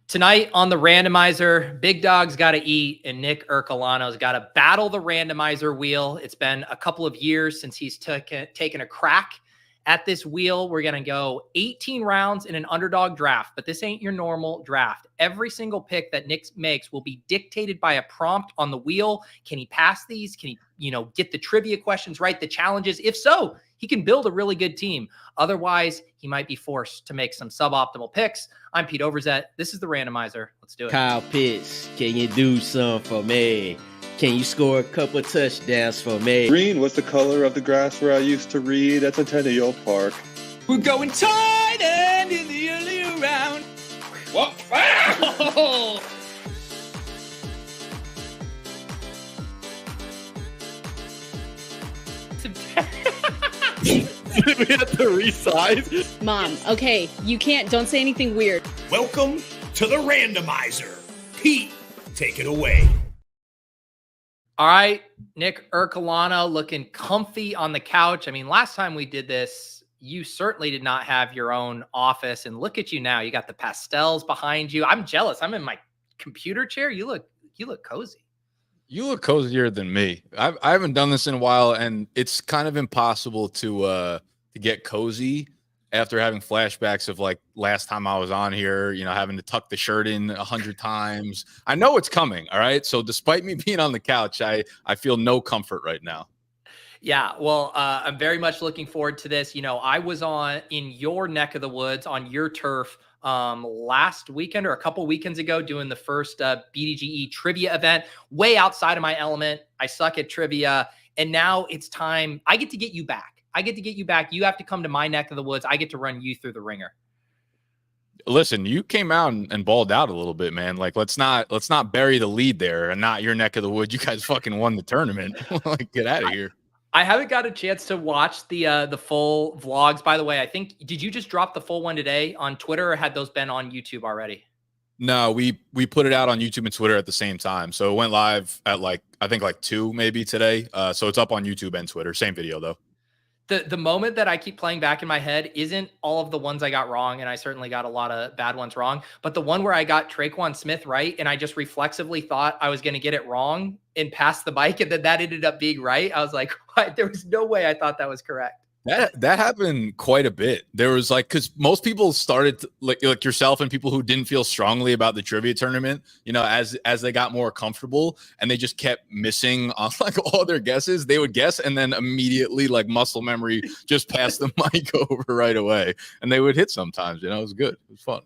Tonight on the randomizer, Big Dog's got to eat, and Nick Ercolano's got to battle the randomizer wheel. It's been a couple of years since he's taken a crack at this wheel. We're going to go 18 rounds in an underdog draft, but this ain't your normal draft. Every single pick that Nick makes will be dictated by a prompt on the wheel. Can he pass these? Can he, get the trivia questions right, the challenges? If so, he can build a really good team. Otherwise, he might be forced to make some suboptimal picks. I'm Pete Overzet. This is the randomizer. Let's do it. Kyle Pitts, can you do something for me? Can you score a couple touchdowns for me? Green was the color of the grass where I used to read at Centennial Park. We're going tight end in the early round. What? Oh! We have to resize. Mom, okay, don't say anything weird. Welcome to the randomizer. Pete, take it away. All right, Nick Ercolano looking comfy on the couch. I mean, last time we did this, you certainly did not have your own office. And look at you now. You got the pastels behind you. I'm jealous. I'm in my computer chair. You look cozy. You look cozier than me. I haven't done this in a while, and it's kind of impossible to get cozy after having flashbacks of like last time I was on here, having to tuck the shirt in 100 times. I know it's coming. All right. So despite me being on the couch, I feel no comfort right now. Yeah, well, I'm very much looking forward to this. I was in your neck of the woods on your turf last weekend or a couple weekends ago doing the first Bdge'S trivia event, way outside of my element. I suck at trivia. And now it's time. I get to get you back. You have to come to my neck of the woods. I get to run you through the ringer. Listen, you came out and balled out a little bit, man. Like, let's not bury the lead there and not your neck of the woods. You guys fucking won the tournament. Like, get out of here. I haven't got a chance to watch the full vlogs. By the way, did you just drop the full one today on Twitter, or had those been on YouTube already? No, we put it out on YouTube and Twitter at the same time. So it went live at I think 2 maybe today. So it's up on YouTube and Twitter. Same video though. The moment that I keep playing back in my head isn't all of the ones I got wrong, and I certainly got a lot of bad ones wrong, but the one where I got Traquan Smith right, and I just reflexively thought I was going to get it wrong and pass the bike, and then that ended up being right. I was like, what? There was no way I thought that was correct. That happened quite a bit. There was because most people started like yourself and people who didn't feel strongly about the trivia tournament, as they got more comfortable and they just kept missing on all their guesses, they would guess and then immediately muscle memory just passed the mic over right away, and they would hit sometimes. It was good. It was fun.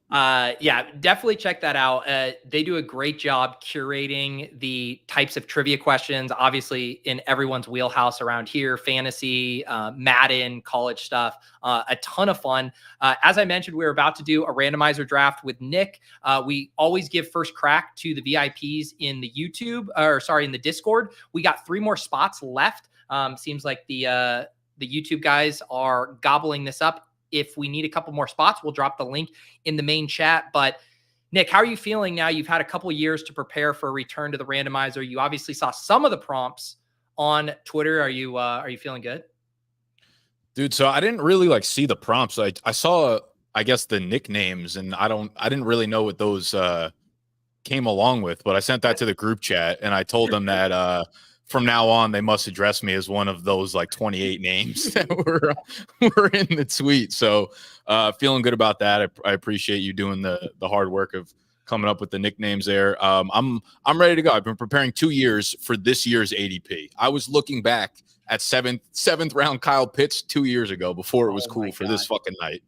Yeah, definitely check that out. They do a great job curating the types of trivia questions, obviously in everyone's wheelhouse around here, fantasy, Madden, college stuff, a ton of fun. As I mentioned, we're about to do a randomizer draft with Nick. We always give first crack to the VIPs in the in the Discord. We got 3 more spots left. Seems like the YouTube guys are gobbling this up. If we need a couple more spots, we'll drop the link in the main chat. But Nick, how are you feeling now? You've had a couple years to prepare for a return to the randomizer. You obviously saw some of the prompts on Twitter. Are you feeling good? Dude, so I didn't really see the prompts. I saw, I guess, the nicknames, and I didn't really know what those came along with, but I sent that to the group chat and I told them that from now on they must address me as one of those 28 names that were in the tweet. So feeling good about that. I appreciate you doing the hard work of coming up with the nicknames there. I'm ready to go. I've been preparing 2 years for this year's ADP. I was looking back at seventh round Kyle Pitts 2 years ago before it was cool for this fucking night.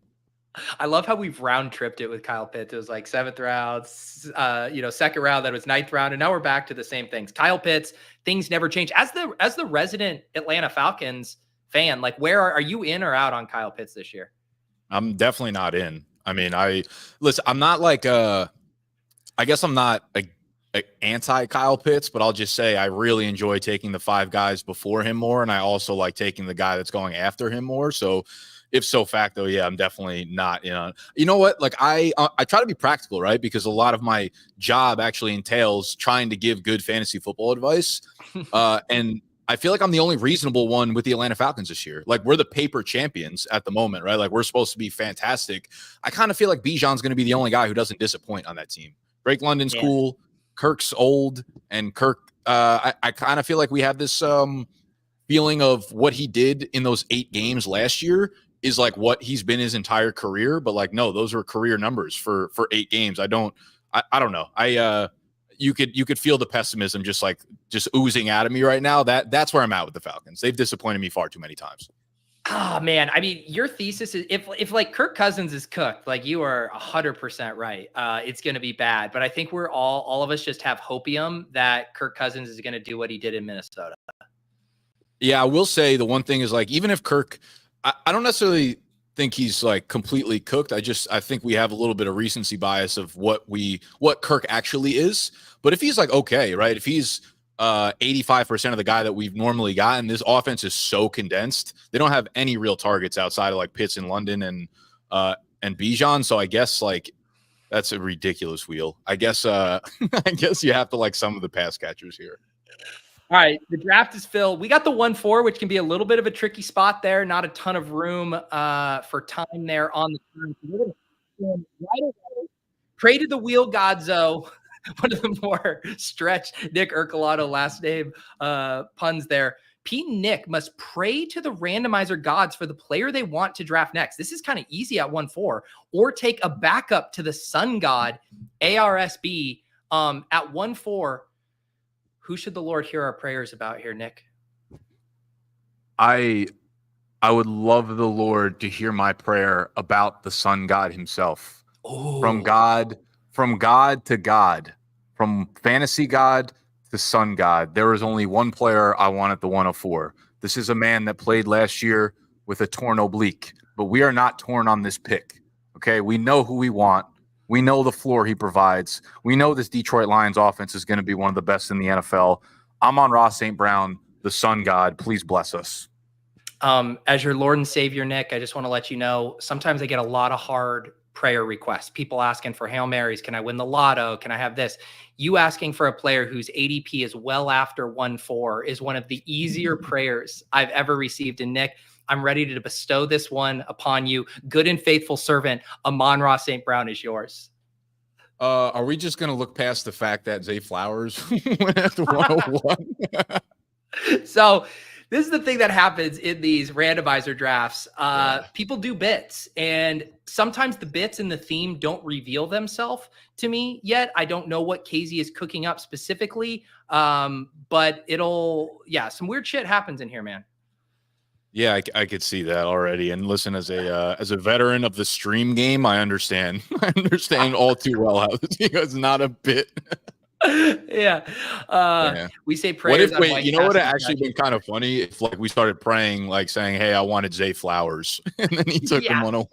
I love how we've round tripped it with Kyle Pitts. It was 7th round, 2nd round, then it was 9th round, and now we're back to the same things. Kyle Pitts, things never change. As the resident Atlanta Falcons fan, where are you in or out on Kyle Pitts this year? I'm definitely not in. I mean, I'm not I guess I'm not anti Kyle Pitts, but I'll just say I really enjoy taking the 5 guys before him more, and I also like taking the guy that's going after him more. So if so facto, yeah, I'm definitely not in on. You know what? I try to be practical, right? Because a lot of my job actually entails trying to give good fantasy football advice. And I feel like I'm the only reasonable one with the Atlanta Falcons this year. Like, we're the paper champions at the moment, right? Like, we're supposed to be fantastic. I kind of feel like Bijan's going to be the only guy who doesn't disappoint on that team. Drake London's cool. Kirk's old, and Kirk, I kind of feel like we have this feeling of what he did in those 8 games last year is like what he's been his entire career. But like, no, those were career numbers for 8 games. I don't know. You could feel the pessimism just oozing out of me right now. That's where I'm at with the Falcons. They've disappointed me far too many times. Oh man, I mean, your thesis is if like Kirk Cousins is cooked, like you are 100% right. It's going to be bad, but I think we're all of us just have hopium that Kirk Cousins is going to do what he did in Minnesota. Yeah, I will say the one thing is like, even if Kirk, I don't necessarily think he's like completely cooked. I think we have a little bit of recency bias of what Kirk actually is. But if he's like, okay, right. If he's 85% of the guy that we've normally gotten, this offense is so condensed. They don't have any real targets outside of like Pitts in London and Bijan. So I guess like that's a ridiculous wheel. I guess I guess you have to like some of the pass catchers here. All right, the draft is filled. We got the 1-4, which can be a little bit of a tricky spot there. Not a ton of room for time there on the turn. Right away, pray to the wheel godzo. One of the more stretched Nick Ercolano last name puns there. Pete and Nick must pray to the randomizer gods for the player they want to draft next. This is kind of easy at 1-4, or take a backup to the sun god ARSB at 1-4. Who should the Lord hear our prayers about here, Nick? I would love the Lord to hear my prayer about the sun god himself. Ooh. From God to God, from fantasy god to sun god. There is only one player I want at the 104. This is a man that played last year with a torn oblique, but we are not torn on this pick. Okay, we know who we want. We know the floor he provides. We know this Detroit Lions offense is going to be one of the best in the NFL. Amon-Ra St.Brown, the sun god, please bless us. As your Lord and Savior, Nick, I just want to let you know, sometimes I get a lot of hard prayer requests. People asking for Hail Marys. Can I win the lotto? Can I have this? You asking for a player whose ADP is well after 1-4 is one of the easier prayers I've ever received. And Nick, I'm ready to bestow this one upon you. Good and faithful servant, Amon-Ra St.Brown is yours. Are we just going to look past the fact that Zay Flowers went at the 101? So this is the thing that happens in these randomizer drafts. People do bits, and sometimes the bits and the theme don't reveal themselves to me yet. I don't know what KZ is cooking up specifically, but some weird shit happens in here, man. Yeah, I could see that already. And listen, as a veteran of the stream game, I understand. I understand all too well how this is not a bit. We say prayers. You know what? It actually been kind of funny if like we started praying, like saying, "Hey, I wanted Zay Flowers," and then he took him 101.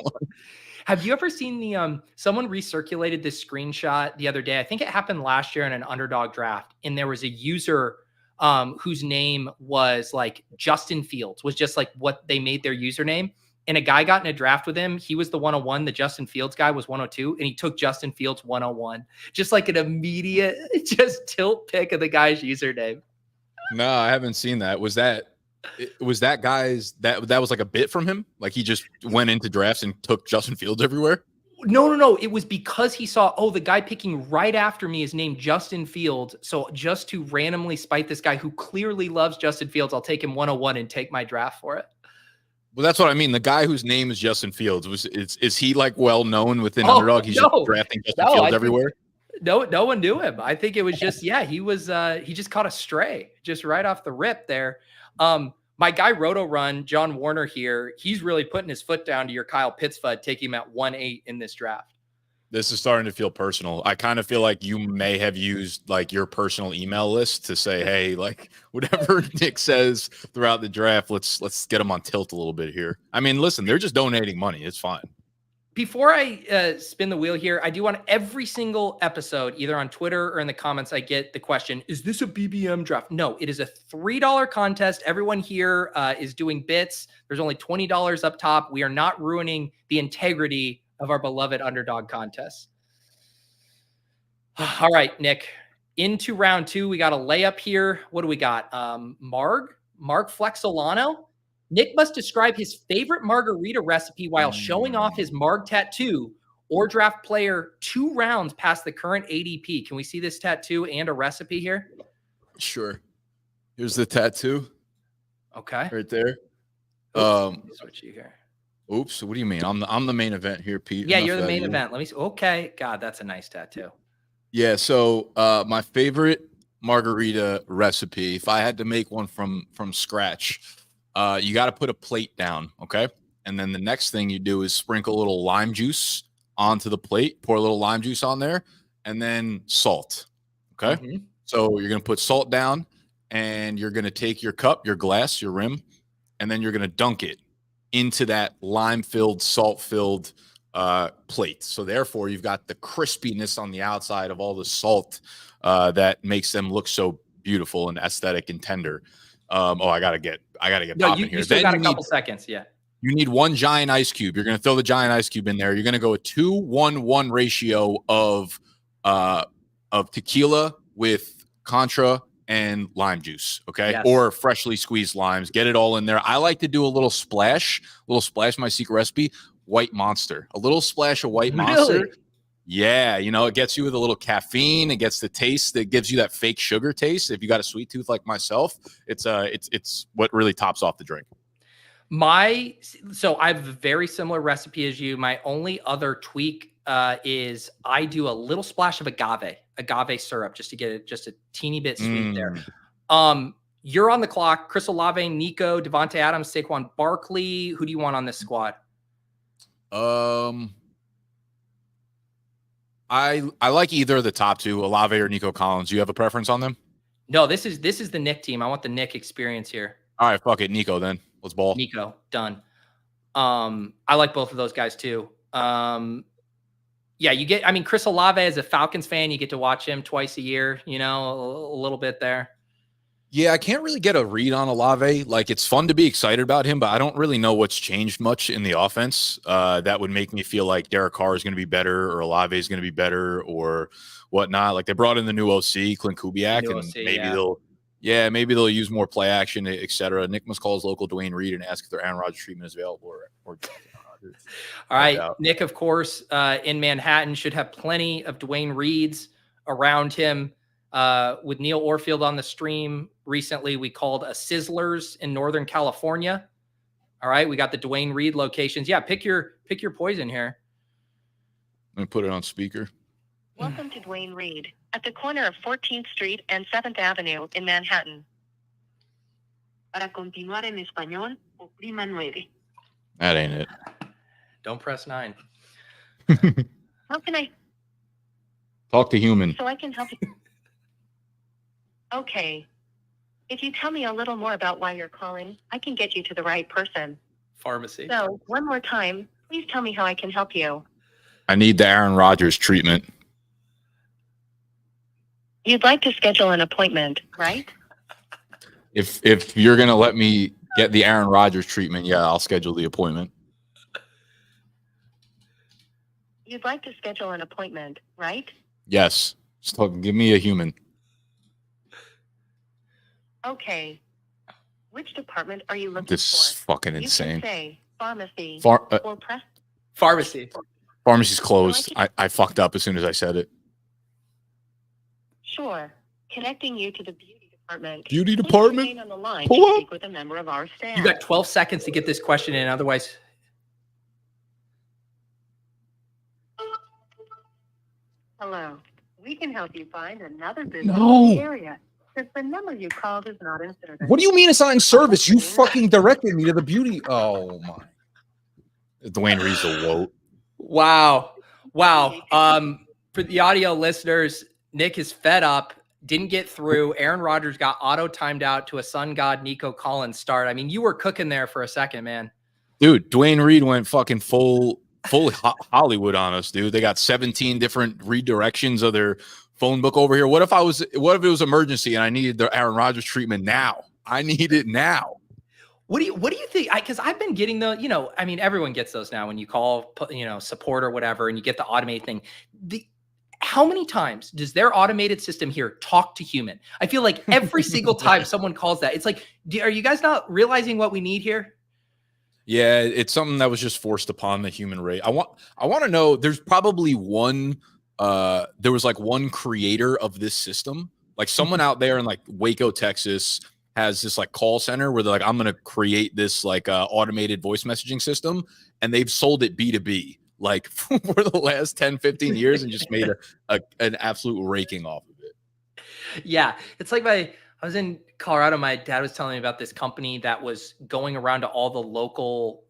Have you ever seen the someone recirculated this screenshot the other day? I think it happened last year in an Underdog draft, and there was a user whose name was like Justin Fields, was just like what they made their username. And a guy got in a draft with him. He was the 101. The Justin Fields guy was 102. And he took Justin Fields 101. Just like an immediate just tilt pick of the guy's username. No, I haven't seen that. Was that guy's that was like a bit from him? Like he just went into drafts and took Justin Fields everywhere? No. It was because he saw, the guy picking right after me is named Justin Fields. So just to randomly spite this guy who clearly loves Justin Fields, I'll take him 101 and take my draft for it. Well, that's what I mean. The guy whose name is Justin Fields, is he like well known within Underdog? He's just drafting Justin Fields everywhere. No one knew him. I think it was just, he just caught a stray just right off the rip there. My guy Roto Run, John Warner here, he's really putting his foot down to your Kyle Pitts FUD, taking him at 1-8 in this draft. This is starting to feel personal. I kind of feel like you may have used like your personal email list to say, hey, like whatever Nick says throughout the draft, let's get him on tilt a little bit here. I mean, listen, they're just donating money. It's fine. Before I spin the wheel here, I do want every single episode, either on Twitter or in the comments, I get the question, is this a BBM draft? No, it is a $3 contest. Everyone here is doing bits. There's only $20 up top. We are not ruining the integrity of our beloved Underdog contest. All right, Nick, into round 2. We got a layup here. What do we got? Marg? Mark Flexolano. Nick must describe his favorite margarita recipe while showing off his marg tattoo or draft player 2 rounds past the current ADP. Can we see this tattoo and a recipe here? Sure. Here's the tattoo. Okay. Right there. Switch you here. Oops. What do you mean? I'm the main event here, Pete. Yeah, you're the main event. Let me see. Okay. God, that's a nice tattoo. Yeah. So my favorite margarita recipe, if I had to make one from scratch, you got to put a plate down. Okay. And then the next thing you do is sprinkle a little lime juice onto the plate, pour a little lime juice on there, and then salt. Okay. Mm-hmm. So you're going to put salt down, and you're going to take your cup, your glass, your rim, and then you're going to dunk it into that lime-filled, salt-filled plate. So therefore, you've got the crispiness on the outside of all the salt that makes them look so beautiful and aesthetic and tender. I gotta get popping here. You still got a couple seconds. Yeah. You need 1 giant ice cube. You're going to throw the giant ice cube in there. You're going to go a 2-1-1 ratio of tequila with Contra and lime juice, okay? Yes. Or freshly squeezed limes. Get it all in there. I like to do a little splash, my secret recipe, White Monster. A little splash of White Monster. Yeah, it gets you with a little caffeine. It gets the taste that gives you that fake sugar taste. If you got a sweet tooth like myself, it's what really tops off the drink. So I have a very similar recipe as you. My only other tweak is I do a little splash of agave syrup just to get it just a teeny bit sweet there. You're on the clock. Chris Olave, Nico, Devontae Adams, Saquon Barkley. Who do you want on this squad? I like either of the top 2, Olave or Nico Collins. Do you have a preference on them? No, this is the Nick team. I want the Nick experience here. All right, fuck it, Nico then. Let's ball. Nico, done. I like both of those guys too. Yeah, Chris Olave as a Falcons fan, you get to watch him twice a year, a little bit there. Yeah, I can't really get a read on Olave. Like, it's fun to be excited about him, but I don't really know what's changed much in the offense that would make me feel like Derek Carr is going to be better or Olave is going to be better or whatnot. Like, they brought in the new OC, Clint Kubiak, and maybe they'll use more play action, etc. Nick must call his local Duane Reed and ask if their Aaron Rodgers treatment is available or all right, Nick, of course, in Manhattan should have plenty of Duane Reeds around him. With Neil Orfield on the stream recently, we called a Sizzlers in Northern California. All right, we got the Duane Reed locations. Yeah, pick your poison here. Let me put it on speaker. Welcome to Duane Reed at the corner of 14th Street and 7th Avenue in Manhattan. Para continuar en español, oprima 9. That ain't it. Don't press 9. How can I talk to human? So I can help you. Okay. If you tell me a little more about why you're calling, I can get you to the right person. Pharmacy. So, one more time, please tell me how I can help you. I need the Aaron Rodgers treatment. You'd like to schedule an appointment, right? If you're going to let me get the Aaron Rodgers treatment, yeah, I'll schedule the appointment. You'd like to schedule an appointment, right? Yes. Just give me a human. Okay. Which department are you looking for? This is fucking insane. You can say pharmacy or press. Pharmacy. Pharmacy's closed. I fucked up as soon as I said it. Sure. Connecting you to the beauty department. Beauty department? Remain on the line Pull to up. speak with a member of our staff. You got 12 seconds to get this question in. Otherwise. Hello. We can help you find another business in the area. Since the number you called is not in service. What do you mean it's not in service? You fucking directed me to the beauty. Oh my. Duane Reed's a woke. Wow. For the audio listeners, Nick is fed up, didn't get through. Aaron Rodgers got auto timed out to a sun god Nico Collins start. I mean, you were cooking there for a second, man. Dude, Duane Reed went fucking full Hollywood on us, dude. They got 17 different redirections of their phone book over here. What if it was emergency and I needed the Aaron Rodgers treatment now? I need it now. What do you think? Because I've been getting everyone gets those now when you call, support or whatever, and you get the automated thing. how many times does their automated system here talk to human? I feel like every single time someone calls that, it's like, are you guys not realizing what we need here? Yeah, it's something that was just forced upon the human race. I want to know, there's probably one there was like one creator of this system, like someone out there in like Waco, Texas has this like call center where they're like, I'm going to create this like automated voice messaging system, and they've sold it B2B like for the last 10, 15 years and just made an absolute raking off of it. Yeah. It's like I was in Colorado. My dad was telling me about this company that was going around to all the local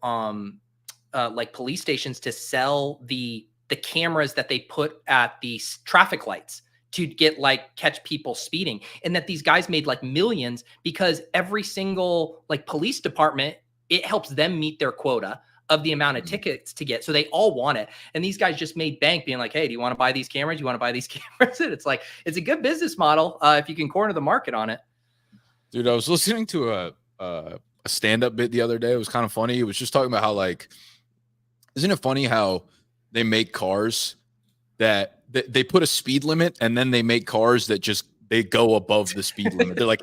like police stations to sell the cameras that they put at the traffic lights to get like catch people speeding, and that these guys made like millions because every single like police department, it helps them meet their quota of the amount of tickets to get. So they all want it. And these guys just made bank being like, hey, do you want to buy these cameras? You want to buy these cameras? And it's like, it's a good business model if you can corner the market on it. Dude, I was listening to a stand-up bit the other day. It was kind of funny. It was just talking about how, like, isn't it funny how they make cars that they put a speed limit, and then they make cars that just they go above the speed limit. They're like,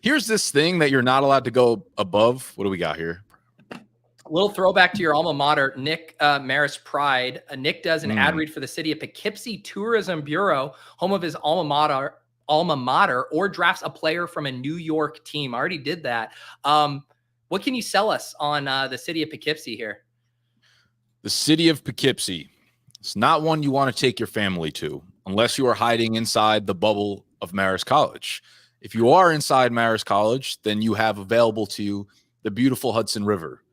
here's this thing that you're not allowed to go above. What do we got here? A little throwback to your alma mater, Nick Maris Pride. Nick does an ad read for the city of Poughkeepsie Tourism Bureau, home of his alma mater, or drafts a player from a New York team. I already did that. What can you sell us on the city of Poughkeepsie here? The city of Poughkeepsie. It's not one you want to take your family to unless you are hiding inside the bubble of Marist College. If you are inside Marist College, then you have available to you the beautiful Hudson River.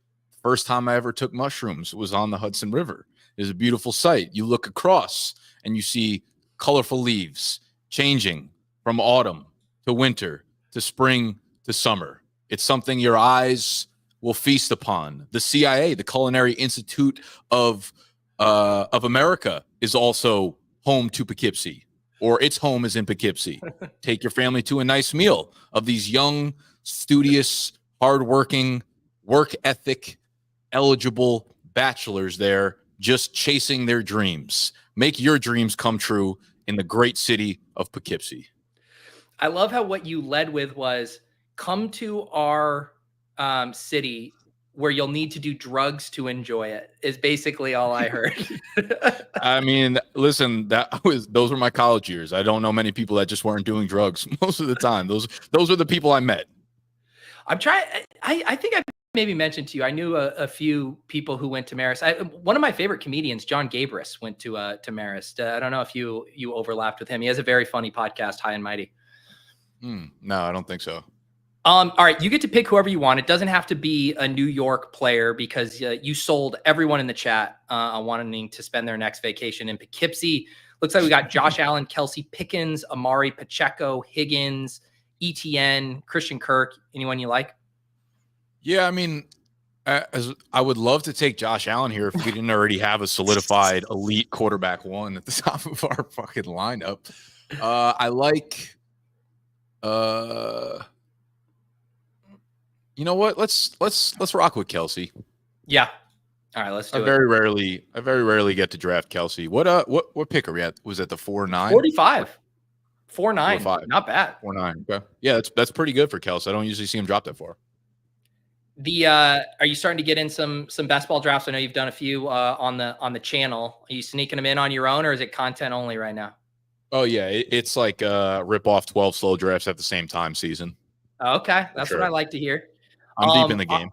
First time I ever took mushrooms was on the Hudson River. It's a beautiful sight. You look across and you see colorful leaves changing from autumn to winter to spring to summer. It's something your eyes will feast upon. The CIA, the Culinary Institute of America, is also home to Poughkeepsie, or its home is in Poughkeepsie. Take your family to a nice meal of these young, studious, hardworking, work ethic, eligible bachelors there just chasing their dreams. Make your dreams come true in the great city of Poughkeepsie. I love how what you led with was come to our city where you'll need to do drugs to enjoy it, is basically all I heard. I mean, listen, those were my college years. I don't know many people that just weren't doing drugs most of the time. Those are the people I met. I'm trying. I think I maybe mentioned to you, I knew a few people who went to Marist. One of my favorite comedians, John Gabris, went to Marist. I don't know if you overlapped with him. He has a very funny podcast, High and Mighty. No, I don't think so. All right, you get to pick whoever you want. It doesn't have to be a New York player because you sold everyone in the chat on wanting to spend their next vacation in Poughkeepsie. Looks like we got Josh Allen, Kelsey Pickens, Amari Pacheco, Higgins, ETN, Christian Kirk. Anyone you like? Yeah, I mean, I would love to take Josh Allen here if we didn't already have a solidified elite quarterback one at the top of our fucking lineup. I like. You know what? Let's rock with Kelsey. Yeah. All right, let's do it. I very rarely get to draft Kelsey. What pick are we at? Was it the 4-9? 45. 4-9. Not bad. 4-9. Okay. Yeah, that's pretty good for Kelsey. I don't usually see him drop that far. Are you starting to get in some best ball drafts? I know you've done a few on the channel. Are you sneaking them in on your own, or is it content only right now? Oh yeah, it's like rip off 12 slow drafts at the same time season. Okay, that's what I like to hear. I'm deep in the game.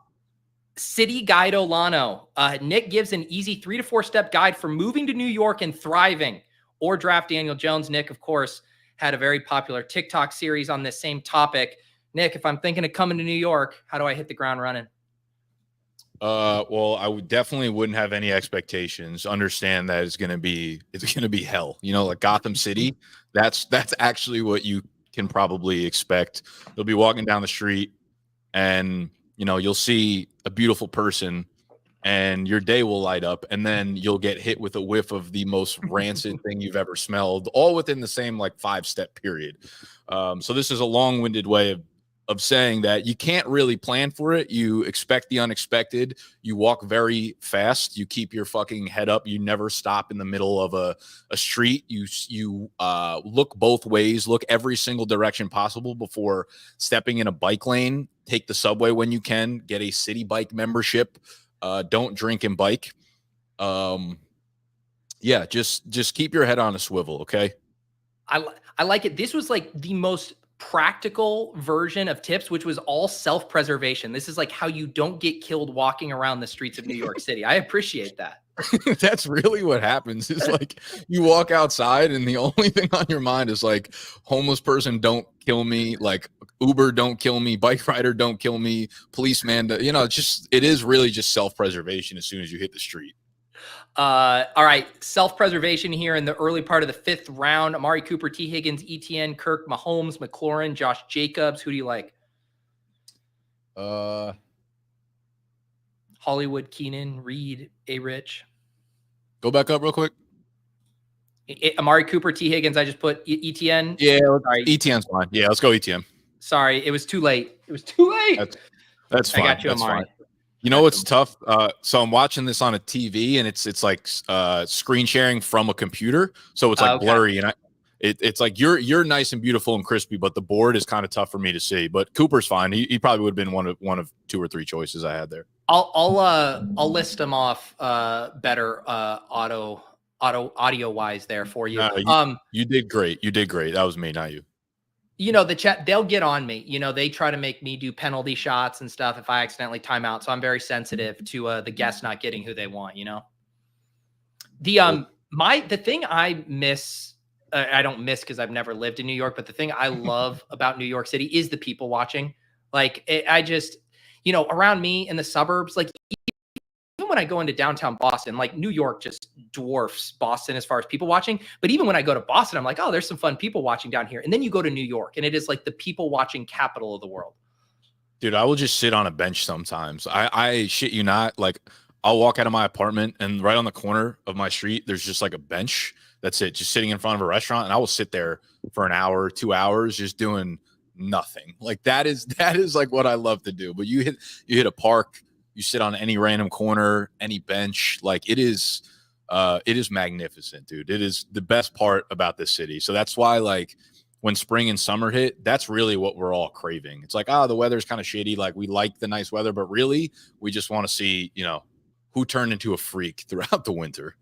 City Guide Olano. Nick gives an easy 3 to 4 step guide for moving to New York and thriving, or draft Daniel Jones. Nick, of course, had a very popular TikTok series on this same topic. Nick, if I'm thinking of coming to New York, how do I hit the ground running? Well, I wouldn't have any expectations. Understand that it's gonna be hell. You know, like Gotham City. That's actually what you can probably expect. You'll be walking down the street, and you'll see a beautiful person, and your day will light up, and then you'll get hit with a whiff of the most rancid thing you've ever smelled, all within the same like 5-step period. So this is a long-winded way of saying that you can't really plan for it. You expect the unexpected. You walk very fast. You keep your fucking head up. You never stop in the middle of a street. You look both ways, look every single direction possible before stepping in a bike lane. Take the subway when you can. Get a city bike membership. Don't drink and bike. Yeah, just keep your head on a swivel, okay? I like it. This was like the most practical version of tips, which was all self-preservation. This is like how you don't get killed walking around the streets of New York City. I appreciate that. That's really what happens. Is like you walk outside and the only thing on your mind is like homeless person don't kill me, like Uber don't kill me, bike rider don't kill me, policeman, it is really just self-preservation as soon as you hit the street. All right, self-preservation here in the early part of the 5th round. Amari Cooper, T. Higgins, ETN, Kirk, Mahomes, McLaurin, Josh Jacobs. Who do you like? Hollywood, Keenan, Reed, A. Rich. Go back up real quick. Amari Cooper, T. Higgins. I just put ETN. Yeah, sorry. ETN's fine. Yeah, let's go ETN. Sorry, it was too late. That's fine. I got you, that's Amari. Fine. You know what's tough? So I'm watching this on a TV, and it's like screen sharing from a computer, so it's like blurry, and it's like you're nice and beautiful and crispy, but the board is kind of tough for me to see. But Cooper's fine. He probably would have been one of 2 or 3 choices I had there. I'll list them off better audio wise there for you. No, you did great. You did great. That was me, not you. The chat, they'll get on me. They try to make me do penalty shots and stuff if I accidentally time out. So I'm very sensitive to the guests not getting who they want, The thing I miss, I don't miss because I've never lived in New York, but the thing I love about New York City is the people watching. Like I just, around me in the suburbs, like even when I go into downtown Boston, like New York just dwarfs Boston as far as people watching. But even when I go to Boston, I'm like, oh, there's some fun people watching down here. And then you go to New York and it is like the people watching capital of the world. Dude, I will just sit on a bench sometimes. I shit you not. Like I'll walk out of my apartment and right on the corner of my street, there's just like a bench. That's it. Just sitting in front of a restaurant. And I will sit there for an hour, 2 hours, just doing nothing. Like that is like what I love to do. But you hit a park, you sit on any random corner, any bench. Like it is magnificent, dude. It is the best part about this city. So that's why, like, when spring and summer hit, that's really what we're all craving. It's like, the weather's kind of shitty. Like we like the nice weather, but really we just want to see, who turned into a freak throughout the winter.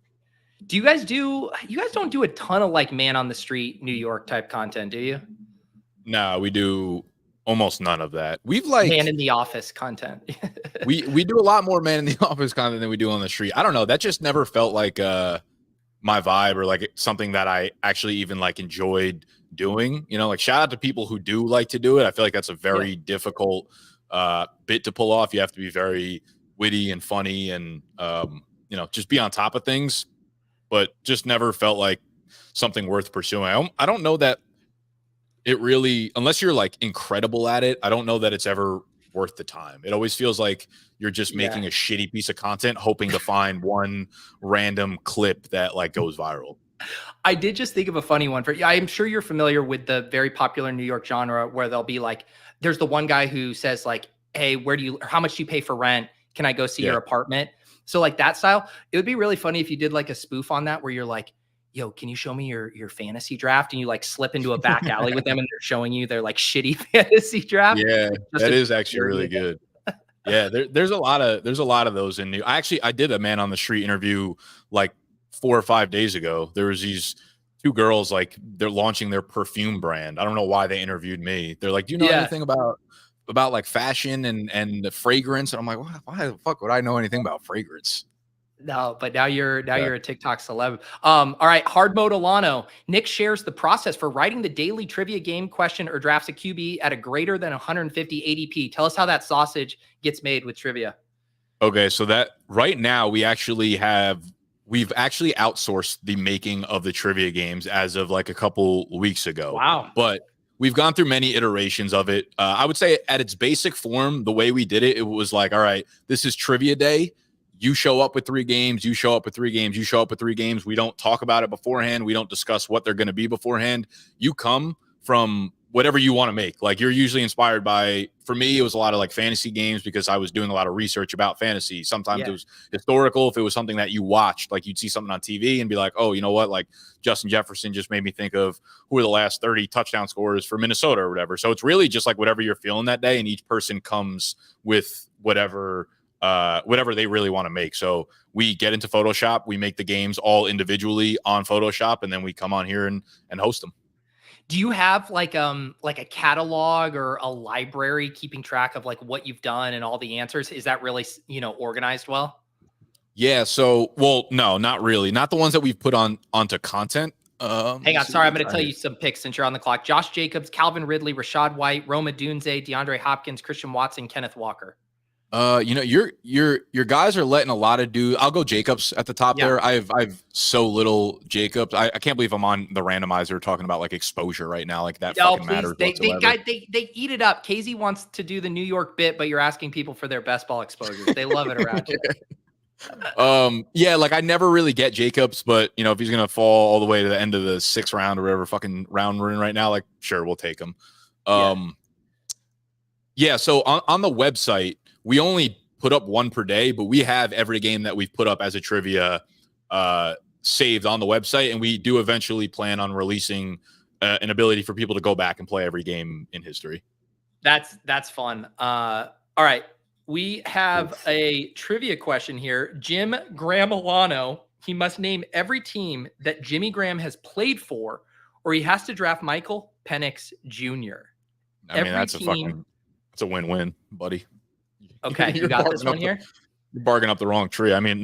You guys don't do a ton of like man on the street, New York type content, do you? No, we do almost none of that. We've like man in the office content. we do a lot more man in the office content than we do on the street. I don't know. That just never felt like my vibe or like something that I actually even like enjoyed doing. Like shout out to people who do like to do it. I feel like that's a very difficult bit to pull off. You have to be very witty and funny and just be on top of things, but just never felt like something worth pursuing. I don't know that it really, unless you're like incredible at it, I don't know that it's ever worth the time. It always feels like you're just making a shitty piece of content, hoping to find one random clip that like goes viral. I did just think of a funny one I'm sure you're familiar with the very popular New York genre where they'll be like, there's the one guy who says like, hey, how much do you pay for rent? Can I go see your apartment? So like that style, it would be really funny if you did like a spoof on that where you're like, yo, can you show me your fantasy draft? And you like slip into a back alley with them and they're showing you their like shitty fantasy draft. Yeah, that is actually really good. Yeah, there's a lot of those in New. I did a man on the street interview like 4 or 5 days ago. There was these 2 girls, like they're launching their perfume brand. I don't know why they interviewed me. They're like, do you know anything about like fashion and the fragrance? And I'm like, why the fuck would I know anything about fragrance? No, but now you're a TikTok celeb. All right, hard mode Alano. Nick shares the process for writing the daily trivia game question or drafts a QB at a greater than 150 ADP. Tell us how that sausage gets made with trivia. Okay, so that right now we've actually outsourced the making of the trivia games as of like a couple weeks ago. Wow. But we've gone through many iterations of it. I would say at its basic form, the way we did it, it was like, all right, this is trivia day. You show up with 3 games, you show up with 3 games, you show up with 3 games. We don't talk about it beforehand. We don't discuss what they're going to be beforehand. You come from whatever you want to make. Like you're usually inspired by, for me, it was a lot of like fantasy games because I was doing a lot of research about fantasy. Sometimes it was historical. If it was something that you watched, like you'd see something on TV and be like, oh, you know what? Like Justin Jefferson just made me think of who are the last 30 touchdown scorers for Minnesota or whatever. So it's really just like whatever you're feeling that day. And each person comes with whatever they really want to make. So we get into Photoshop, we make the games all individually on Photoshop, and then we come on here and host them. Do you have like a catalog or a library keeping track of like what you've done and all the answers? Is that really, organized well? Yeah. So, well, no, not really. Not the ones that we've put onto content. Hang on. Sorry. I'm going to tell you some picks since you're on the clock. Josh Jacobs, Calvin Ridley, Rashad White, Roma Dunze, DeAndre Hopkins, Christian Watson, Kenneth Walker. Your guys are letting a lot of I'll go Jacobs at the top there. I've so little Jacobs. I can't believe I'm on the randomizer talking about like exposure right now. Like that fucking matters. They eat it up. KZ wants to do the New York bit, but you're asking people for their best ball exposures. They love it around here. Yeah, like I never really get Jacobs, but if he's gonna fall all the way to the end of the 6th round or whatever fucking round we're in right now, like sure, we'll take him. Yeah, so on the website, we only put up one per day, but we have every game that we've put up as a trivia saved on the website, and we do eventually plan on releasing an ability for people to go back and play every game in history. That's fun. All right. We have a trivia question here. Jim Gramilano, he must name every team that Jimmy Graham has played for, or he has to draft Michael Penix Jr. I mean, that's a win-win, buddy. Okay, you got this one here? You're bargaining up the wrong tree. I mean,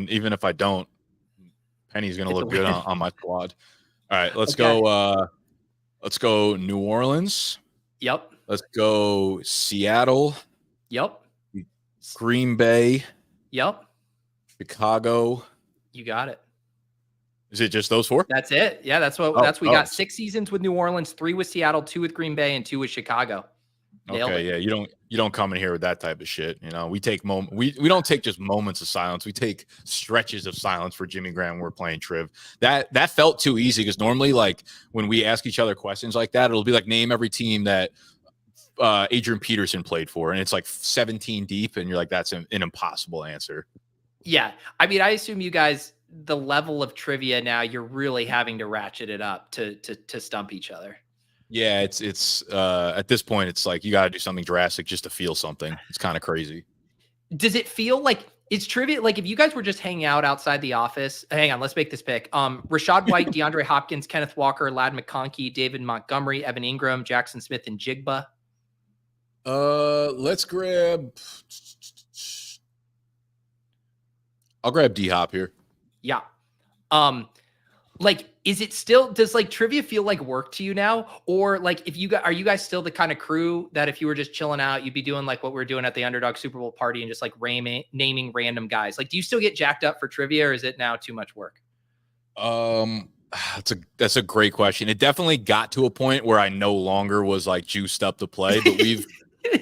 even if I don't, Penny's going to look good on my squad. All right, let's go. Let's go New Orleans. Yep. Let's go Seattle. Yep. Green Bay. Yep. Chicago. You got it. Is it just those 4? That's it. Yeah, we got 6 seasons with New Orleans, 3 with Seattle, 2 with Green Bay, and 2 with Chicago. Nailed it. Yeah, you don't come in here with that type of shit. We take we don't take just moments of silence. We take stretches of silence for Jimmy Graham when we're playing Triv. That felt too easy because normally, like when we ask each other questions like that, it'll be like name every team that Adrian Peterson played for, and it's like 17 deep, and you're like, that's an impossible answer. Yeah, I mean, I assume you guys, the level of trivia now, you're really having to ratchet it up to stump each other. Yeah, it's at this point, it's like you got to do something drastic just to feel something. It's kind of crazy. Does it feel like it's trivia? Like if you guys were just hanging out outside the office, hang on, let's make this pick. Rashad White, DeAndre Hopkins, Kenneth Walker, Ladd McConkey, David Montgomery, Evan Ingram, Jackson Smith, and Jigba. Let's grab. I'll grab D-Hop here. Yeah. Like, is it still, does like trivia feel like work to you now? Or like, are you guys still the kind of crew that if you were just chilling out, you'd be doing like what we're doing at the Underdog Super Bowl party and just like naming random guys? Like, do you still get jacked up for trivia, or is it now too much work? That's a great question. It definitely got to a point where I no longer was like juiced up to play, but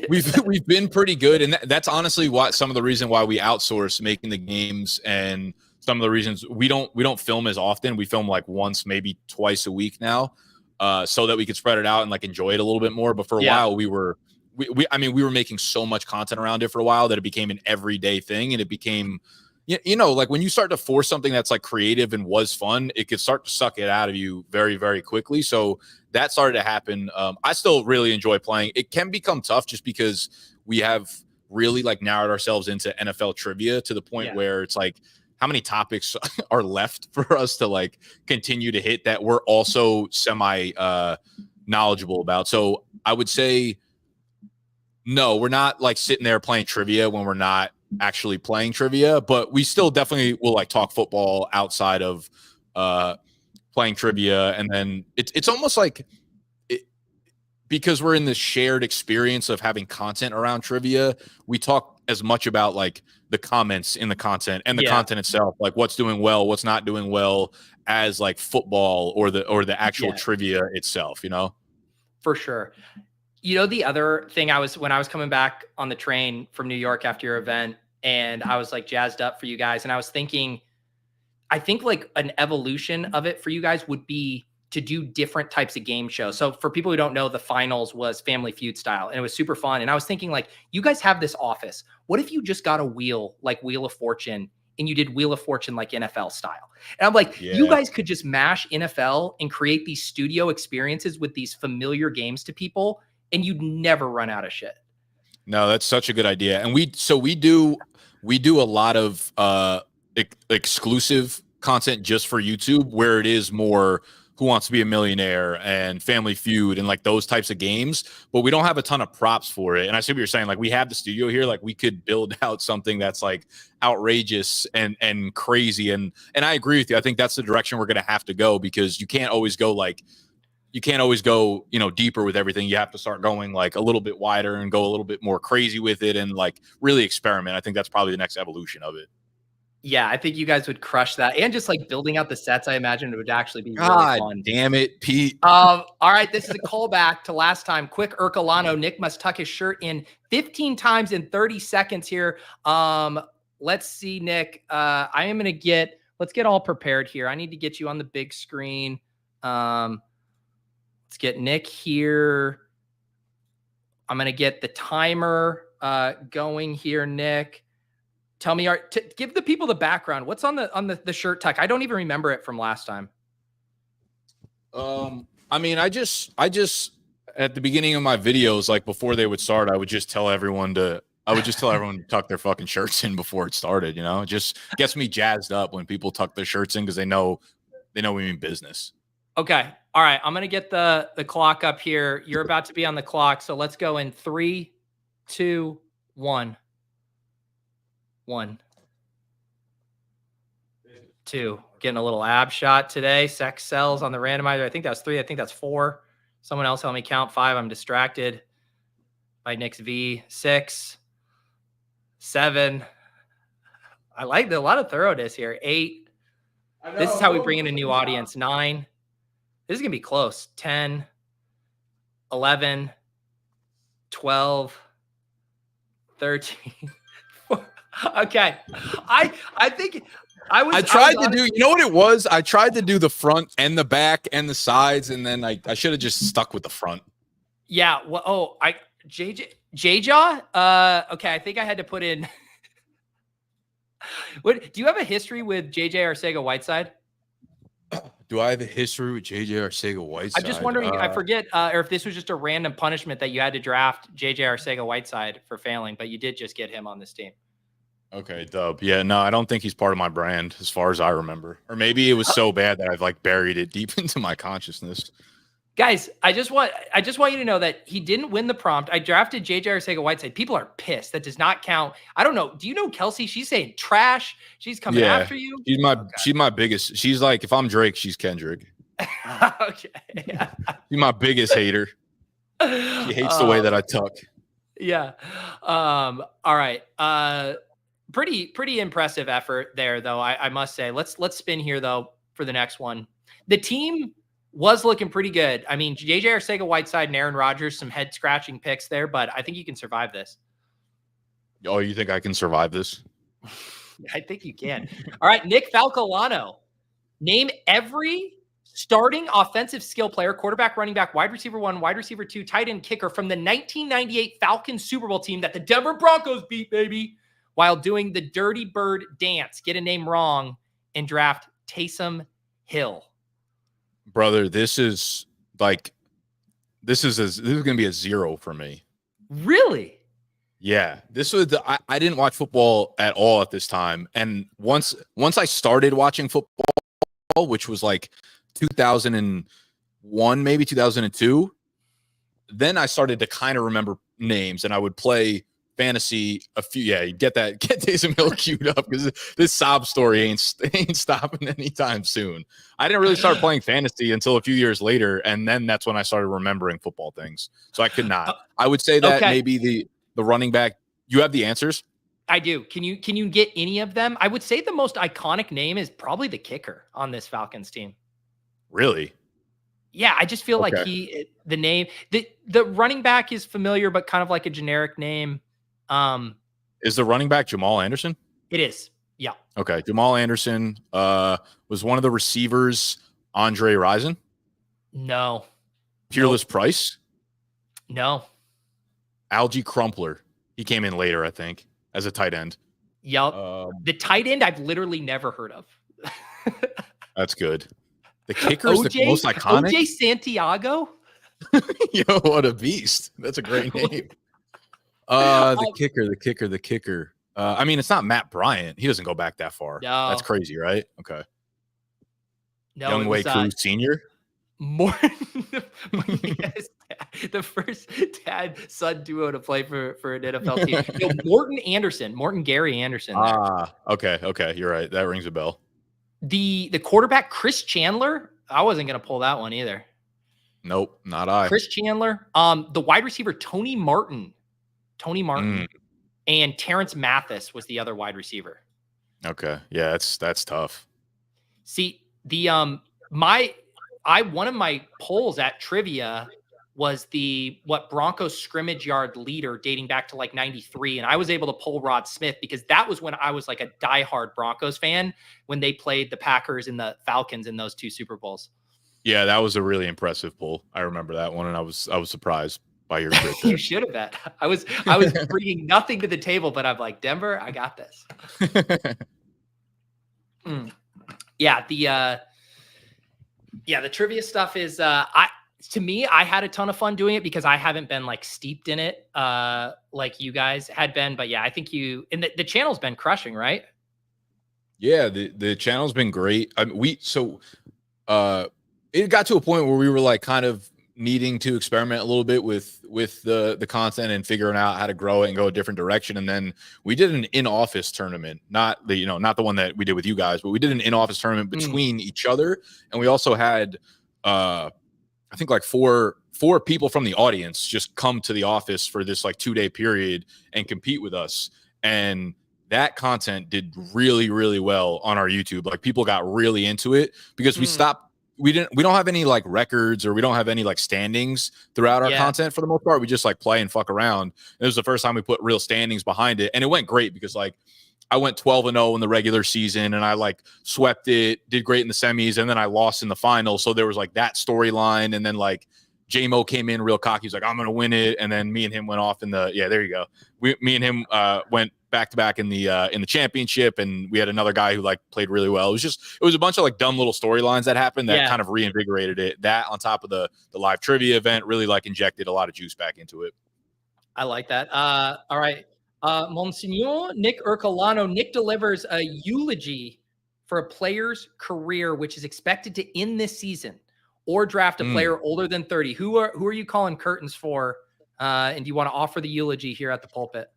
we've been pretty good. And that's honestly some of the reason why we outsource making the games, and some of the reasons we don't film as often. We film like once, maybe twice a week now, so that we could spread it out and like enjoy it a little bit more. But for a while, we were making so much content around it for a while that it became an everyday thing, and it became, like when you start to force something that's like creative and was fun, it could start to suck it out of you very, very quickly. So that started to happen. I still really enjoy playing. It can become tough just because we have really like narrowed ourselves into NFL trivia to the point where it's like, how many topics are left for us to like continue to hit that we're also semi knowledgeable about? So I would say, no, we're not like sitting there playing trivia when we're not actually playing trivia, but we still definitely will like talk football outside of playing trivia. And then it's almost like because we're in this shared experience of having content around trivia, we talk as much about like the comments in the content and the content itself, like what's doing well, what's not doing well, as like football or the actual trivia itself, For sure. The other thing when I was coming back on the train from New York after your event, and I was like jazzed up for you guys, and I was thinking, I think like an evolution of it for you guys would be to do different types of game shows. So for people who don't know, the finals was Family Feud style, and it was super fun. And I was thinking, like, you guys have this office. What if you just got a wheel, like Wheel of Fortune, and you did Wheel of Fortune like NFL style? And I'm like, you guys could just mash NFL and create these studio experiences with these familiar games to people, and you'd never run out of shit. No, that's such a good idea. And we do a lot of exclusive content just for YouTube, where it is more Who Wants to Be a Millionaire and Family Feud and like those types of games, but we don't have a ton of props for it. And I see what you're saying. Like, we have the studio here, like we could build out something that's like outrageous and crazy. And I agree with you. I think that's the direction we're going to have to go, because you can't always go, deeper with everything. You have to start going like a little bit wider and go a little bit more crazy with it and like really experiment. I think that's probably the next evolution of it. Yeah, I think you guys would crush that. And just like building out the sets, I imagine it would actually be really fun. Damn it, Pete. All right, this is a callback to last time. Quick Ercolano. Nick must tuck his shirt in 15 times in 30 seconds here. Let's see, Nick. Let's get all prepared here. I need to get you on the big screen. Let's get Nick here. I'm going to get the timer going here, Nick. Tell me, give the people the background. What's on the shirt tuck? I don't even remember it from last time. I mean, I just at the beginning of my videos, like before they would start, I would just tell everyone to tuck their fucking shirts in before it started. You know, it just gets me jazzed up when people tuck their shirts in, because they know we mean business. Okay. All right. I'm gonna get the clock up here. You're about to be on the clock, so let's go in 3, 2, 1. 1, 2. Getting a little ab shot today. Sex sells on the randomizer. I think that's 3. I think that's 4. Someone else help me count 5. I'm distracted by Nick's V. 6, 7. I like a lot of thoroughness here. 8. This is how we bring in a new audience. 9. This is going to be close. 10, 11, 12, 13. Okay. I think I tried to do, you know what it was? I tried to do the front and the back and the sides, and then I should have just stuck with the front. Yeah. Well, J-Jaw? Okay, I think I had to put in. What do you have a history with JJ Arcega-Whiteside? Do I have a history with JJ Arcega-Whiteside? I'm just wondering, I forget, or if this was just a random punishment that you had to draft JJ Arcega-Whiteside for failing, but you did just get him on this team. Okay, dub. Yeah, no, I don't think he's part of my brand as far as I remember. Or maybe it was so bad that I've like buried it deep into my consciousness. Guys, I just want you to know that he didn't win the prompt. I drafted JJ Arcega-Whiteside. People are pissed. That does not count. I don't know. Do you know Kelsey? She's saying trash. She's coming after you. She's my biggest. She's like, if I'm Drake, she's Kendrick. Okay. Yeah. She's my biggest hater. She hates the way that I tuck. Yeah. All right. Pretty impressive effort there, though. I must say. Let's spin here though for the next one. The team was looking pretty good. I mean, JJ Arcega-Whiteside and Aaron Rodgers, some head scratching picks there, but I think you can survive this. Oh, you think I can survive this? I think you can. All right, Nick Falcolano. Name every starting offensive skill player, quarterback, running back, wide receiver 1, wide receiver 2, tight end, kicker from the 1998 Falcons Super Bowl team that the Denver Broncos beat, baby, while doing the Dirty Bird dance. Get a name wrong and draft Taysom Hill. Brother, this is going to be a 0 for me. Really? Yeah. I didn't watch football at all at this time. And once I started watching football, which was like 2001, maybe 2002, then I started to kind of remember names, and I would play fantasy get Taysom Hill queued up, because this sob story ain't stopping anytime soon. I didn't really start playing fantasy until a few years later, and then that's when I started remembering football things. So I could not. I would say that maybe the running back. You have the answers? I do. Can you get any of them? I would say the most iconic name is probably the kicker on this Falcons team. Really? Yeah, I just feel like the running back is familiar, but kind of like a generic name. Is the running back Jamal Anderson? It is. Yeah. Okay. Jamal Anderson was one of the receivers, Andre Rison. No. Peerless Price? No. Algie Crumpler. He came in later, I think, as a tight end. Yep. The tight end I've literally never heard of. That's good. The kicker is the most iconic. OJ Santiago? Yo, what a beast. That's a great name. The kicker. I mean, it's not Matt Bryant. He doesn't go back that far. No. That's crazy, right? Okay. No, Young Wei Koo Sr.? Morton, yes, the first dad-son duo to play for an NFL team. Yo, Morton Gary Anderson. Okay. You're right. That rings a bell. The quarterback, Chris Chandler. I wasn't going to pull that one either. Nope, not I. Chris Chandler. The wide receiver, Tony Martin. And Terrence Mathis was the other wide receiver. Okay. Yeah, that's tough. See, one of my polls at trivia was what Broncos scrimmage yard leader dating back to like 93. And I was able to pull Rod Smith because that was when I was like a diehard Broncos fan when they played the Packers and the Falcons in those 2 Super Bowls. Yeah, that was a really impressive pull. I remember that one, and I was surprised by your grit there. You should have bet. I was bringing nothing to the table, but I'm like, Denver, I got this. Yeah, the trivia stuff is to me, I had a ton of fun doing it because I haven't been like steeped in it like you guys had been. But yeah, I think the channel's been crushing, right? Yeah, the channel's been great. It got to a point where we were like kind of needing to experiment a little bit with the content and figuring out how to grow it and go a different direction. And then we did an in-office tournament, not the one that we did with you guys, but we did an in-office tournament between each other. And we also had, I think like four people from the audience just come to the office for this like 2-day period and compete with us. And that content did really, really well on our YouTube. Like people got really into it because we don't have any like records or we don't have any like standings throughout our content for the most part. We just like play and fuck around. It was the first time we put real standings behind it. And it went great because like I went 12-0 in the regular season and I like swept it, did great in the semis, and then I lost in the final. So there was like that storyline. And then like J-Mo came in real cocky. He's like, I'm going to win it. And then me and him went off there you go. Me and him went back-to-back in the championship, and we had another guy who like played really well. It was a bunch of like dumb little storylines that happened that kind of reinvigorated it. That on top of the live trivia event really like injected a lot of juice back into it. I like that. All right. Monsignor Nick Ercolano. Nick delivers a eulogy for a player's career, which is expected to end this season, or draft a player older than 30. Who are you calling curtains for? And do you want to offer the eulogy here at the pulpit?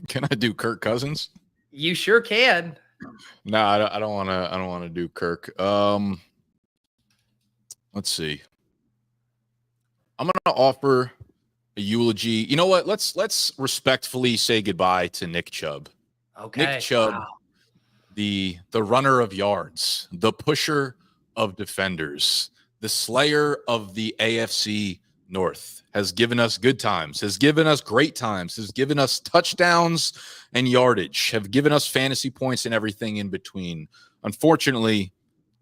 Can I do Kirk Cousins? You sure can. No, I don't want to do Kirk. Let's see. I'm going to offer a eulogy. You know what? Let's respectfully say goodbye to Nick Chubb. Okay. Nick Chubb, the runner of yards, the pusher of defenders, the slayer of the AFC North, has given us good times, has given us great times, has given us touchdowns and yardage, have given us fantasy points and everything in between. Unfortunately,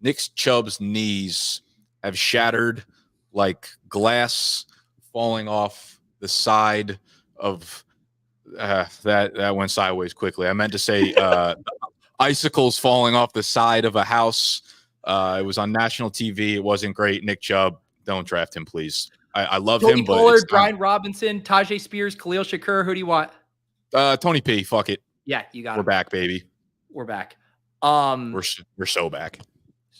Nick Chubb's knees have shattered like glass falling off the side of that went sideways quickly. I meant to say icicles falling off the side of a house. It was on national TV. It wasn't great. Nick Chubb, don't draft him, please. I love Tony him, but Pollard, Brian Robinson, Tajay Spears, Khalil Shakur. Who do you want? Tony P. Fuck it. Yeah, you got it. We're back, baby. We're back. We're so back.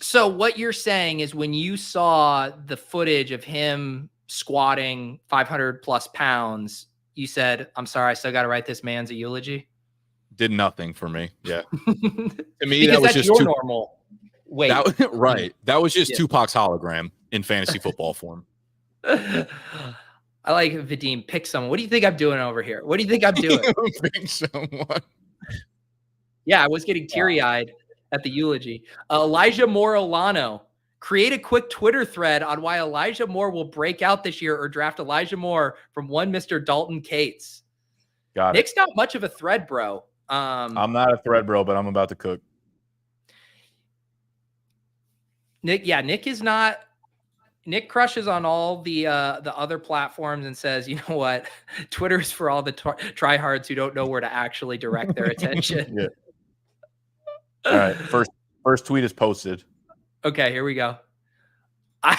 So what you're saying is when you saw the footage of him squatting 500 plus pounds, you said, I'm sorry, I still got to write this man's a eulogy. Did nothing for me. Yeah. To me, because that was that's just your normal weight. Right. That was just Tupac's hologram in fantasy football form. I like Vadim. Pick someone. What do you think I'm doing over here? What do you think I'm doing? Pick someone. Yeah, I was getting teary-eyed at the eulogy. Elijah Moore Olano. Create a quick Twitter thread on why Elijah Moore will break out this year, or draft Elijah Moore from one Mr. Dalton Cates. Got it. Nick's not much of a thread bro. I'm not a thread bro, but I'm about to cook. Nick is not Nick crushes on all the other platforms and says, you know what, Twitter is for all the tryhards who don't know where to actually direct their attention. Yeah. All right, first tweet is posted. Okay, here we go. I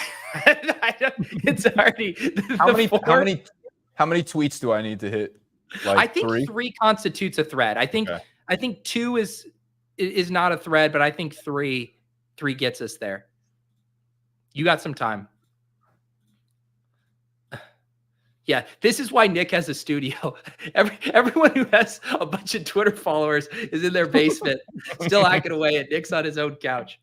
don't, it's already How many tweets do I need to hit? Like I think three constitutes a thread. I think two is not a thread, but I think three gets us there. You got some time. Yeah, this is why Nick has a studio. Everyone who has a bunch of Twitter followers is in their basement, still hacking away, and Nick's on his own couch.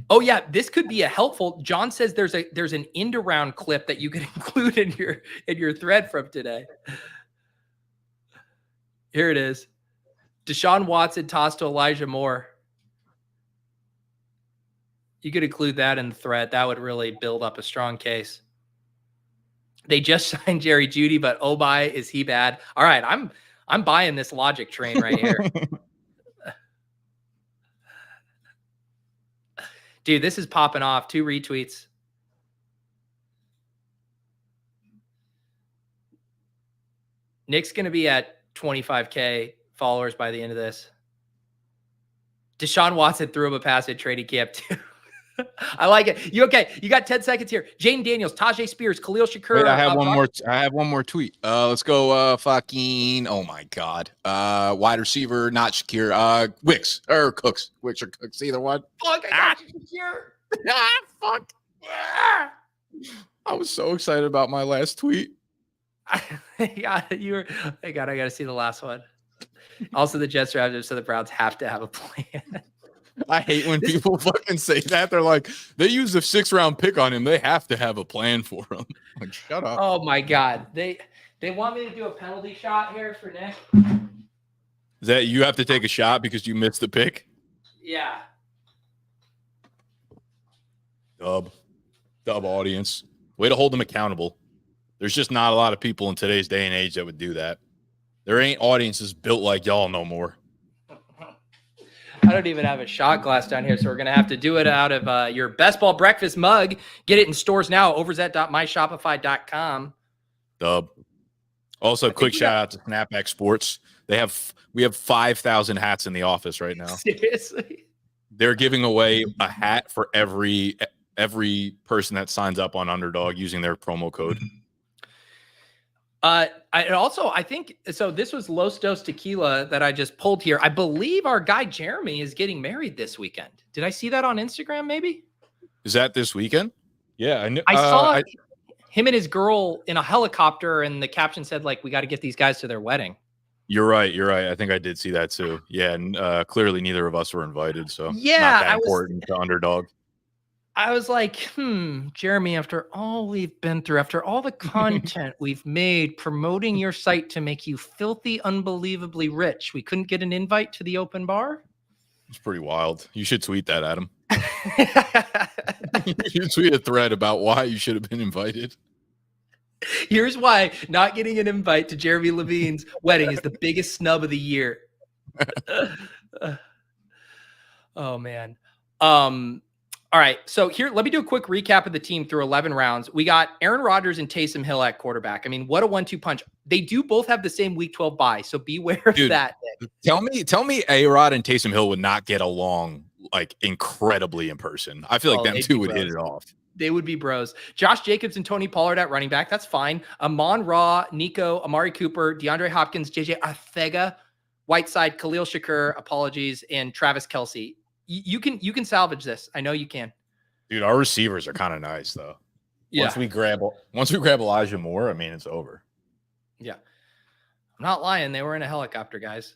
Oh yeah, this could be a helpful. John says there's an end around clip that you could include in your thread from today. Here it is. Deshaun Watson tossed to Elijah Moore. You could include that in the thread. That would really build up a strong case. They just signed Jerry Jeudy, but oh my, is he bad? All right, I'm buying this logic train right here. Dude, this is popping off. 2 retweets. Nick's going to be at 25K followers by the end of this. Deshaun Watson threw him a pass at training camp too. I like it. You okay? You got 10 seconds here. Jaden Daniels, Tajay Spears, Khalil Shakur. Wait, I have one more. I have one more tweet. Let's go. Fucking. Oh my god. Wide receiver, not Shakir. Wicks or Cooks. Wicks or Cooks. Either one. Fuck! I got Shakir. Fuck. I was so excited about my last tweet. Yeah, I got to see the last one. Also, the Jets are so the Browns have to have a plan. I hate when people fucking say that. They're like, they used a 6th-round pick on him. They have to have a plan for him. Like, shut up. Oh my god, they want me to do a penalty shot here for Nick. Is that you have to take a shot because you missed the pick? Yeah. Dub audience. Way to hold them accountable. There's just not a lot of people in today's day and age that would do that. There ain't audiences built like y'all no more. I don't even have a shot glass down here, so we're going to have to do it out of your Best Ball Breakfast mug. Get it in stores now, overzet.myshopify.com. Dub. Also, quick shout out to Snapback Sports. We have 5,000 hats in the office right now. Seriously? They're giving away a hat for every person that signs up on Underdog using their promo code. I think so. This was Los Dos Tequila that I just pulled here. I believe our guy Jeremy is getting married this weekend. Did I see that on Instagram? Maybe. Is that this weekend? Yeah, I saw him and his girl in a helicopter, and the caption said, "Like, we got to get these guys to their wedding." You're right. I think I did see that too. Yeah, and clearly neither of us were invited, so yeah, not that important to Underdog. I was like, Jeremy, after all we've been through, after all the content we've made promoting your site to make you filthy, unbelievably rich, we couldn't get an invite to the open bar? It's pretty wild. You should tweet that, Adam. You should tweet a thread about why you should have been invited. Here's why not getting an invite to Jeremy Levine's wedding is the biggest snub of the year. Oh, man. All right, so here, let me do a quick recap of the team through 11 rounds. We got Aaron Rodgers and Taysom Hill at quarterback. I mean, what a 1-2 punch. They do both have the same week 12 bye, so beware of that. Nick. Tell me A-Rod and Taysom Hill would not get along like incredibly in person. I feel like them two would hit it off. They would be bros. Josh Jacobs and Tony Pollard at running back. That's fine. Amon-Ra, Nico, Amari Cooper, DeAndre Hopkins, JJ Arcega, Whiteside, Khalil Shakur, apologies, and Travis Kelce. You can salvage this. I know you can. Dude, our receivers are kind of nice though. Yeah. Once we grab Elijah Moore, I mean, it's over. Yeah. I'm not lying. They were in a helicopter, guys.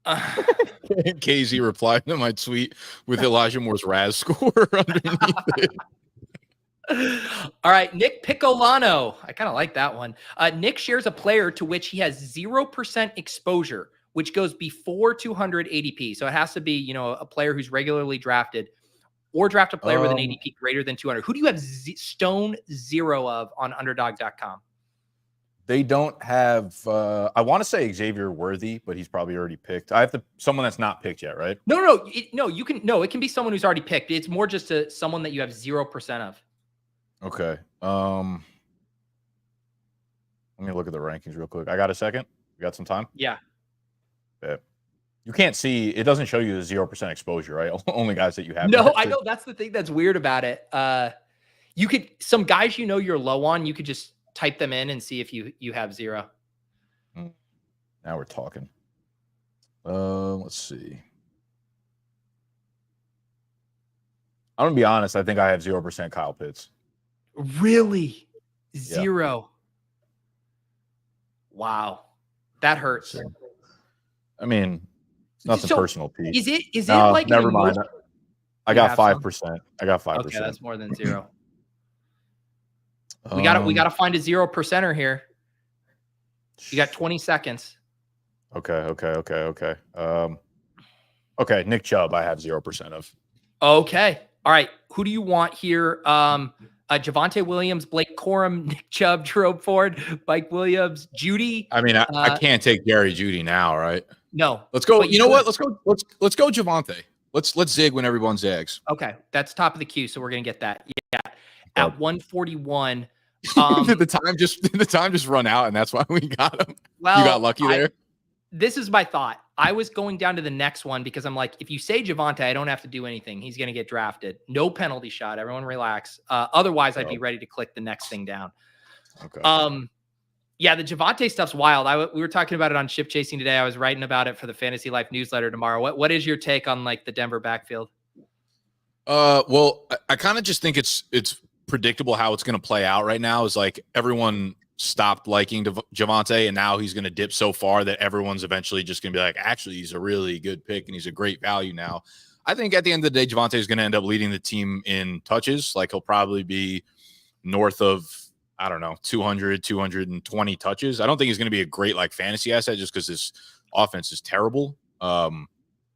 KZ replied to my tweet with Elijah Moore's Raz score underneath it. All right, Nick Ercolano. I kind of like that one. Nick shares a player to which he has 0% exposure, which goes before 200 ADP. So it has to be, a player who's regularly drafted, or draft a player with an ADP greater than 200. Who do you have stone zero of on underdog.com? They don't have. I want to say Xavier Worthy, but he's probably already picked. I have someone that's not picked yet, right? No. It can be someone who's already picked. It's more just someone that you have 0% of. Okay. Let me look at the rankings real quick. I got a second. You got some time? Yeah. Yeah. You can't see. It doesn't show you the 0% exposure, right? Only guys that you have. No, I know that's the thing that's weird about it. You could some guys you're low on. You could just type them in and see if you have 0. Now we're talking. Let's see. I'm gonna be honest. I think I have 0% Kyle Pitts. Really? 0. Wow. That hurts. So, I mean, it's nothing personal, Pete. Is it like never mind. I got 5%. I got 5%. Okay, that's more than 0. We gotta find a 0%er here. You got 20 seconds. Okay. Okay, Nick Chubb, I have 0% of. Okay. All right. Who do you want here? Javonte Williams, Blake Corum, Nick Chubb, Jerome Ford, Mike Williams, Judy. I mean, I can't take Gary Judy now, right? No. Let's go. You know what? Let's go Javonte. Let's zig when everyone zags. Okay. That's top of the queue, so we're gonna get that. Yeah. At 141. Did the time just run out, and that's why we got him? Well, you got lucky there. This is my thought. I was going down to the next one because I'm like, if you say Javonte, I don't have to do anything. He's going to get drafted. No penalty shot. Everyone relax. Otherwise, I'd be ready to click the next thing down. Okay. Yeah, the Javonte stuff's wild. We were talking about it on Ship Chasing today. I was writing about it for the Fantasy Life newsletter tomorrow. What is your take on like the Denver backfield? Well, I kind of just think it's predictable how it's going to play out right now. Is like everyone stopped liking Javonte, and now he's going to dip so far that everyone's eventually just going to be like, actually, he's a really good pick and he's a great value now. I think at the end of the day, Javonte is going to end up leading the team in touches. Like he'll probably be north of, I don't know, 200, 220 touches. I don't think he's going to be a great like fantasy asset just because his offense is terrible.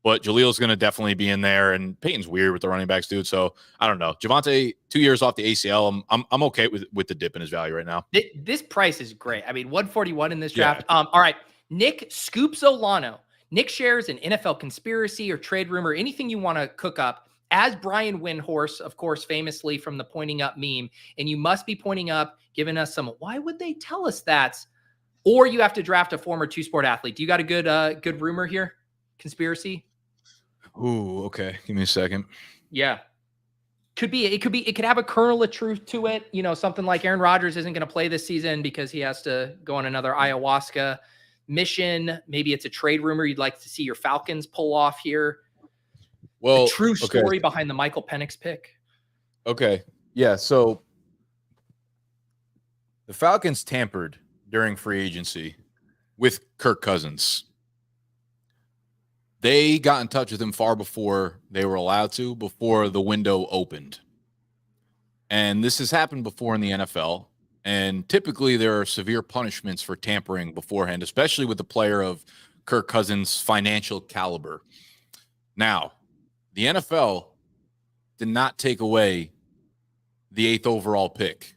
But Jaleel's going to definitely be in there, and Peyton's weird with the running backs, dude. So I don't know. Javonte, 2 years off the ACL. I'm okay with the dip in his value right now. This price is great. I mean, 141 in this draft. Yeah. All right, Nick Scoopsolano. Nick shares an NFL conspiracy or trade rumor, anything you want to cook up, as Brian Windhorst, of course, famously from the pointing up meme. And you must be pointing up, giving us some. Why would they tell us that? Or you have to draft a former two-sport athlete. Do you got a good rumor here? Conspiracy? Ooh, okay. Give me a second. Yeah. It could have a kernel of truth to it. You know, something like Aaron Rodgers isn't going to play this season because he has to go on another ayahuasca mission. Maybe it's a trade rumor you'd like to see your Falcons pull off here. Well, the true story behind the Michael Penix pick. Okay. Yeah. So the Falcons tampered during free agency with Kirk Cousins. They got in touch with him far before they were allowed to, before the window opened. And this has happened before in the NFL. And typically there are severe punishments for tampering beforehand, especially with a player of Kirk Cousins' financial caliber. Now, the NFL did not take away the 8th overall pick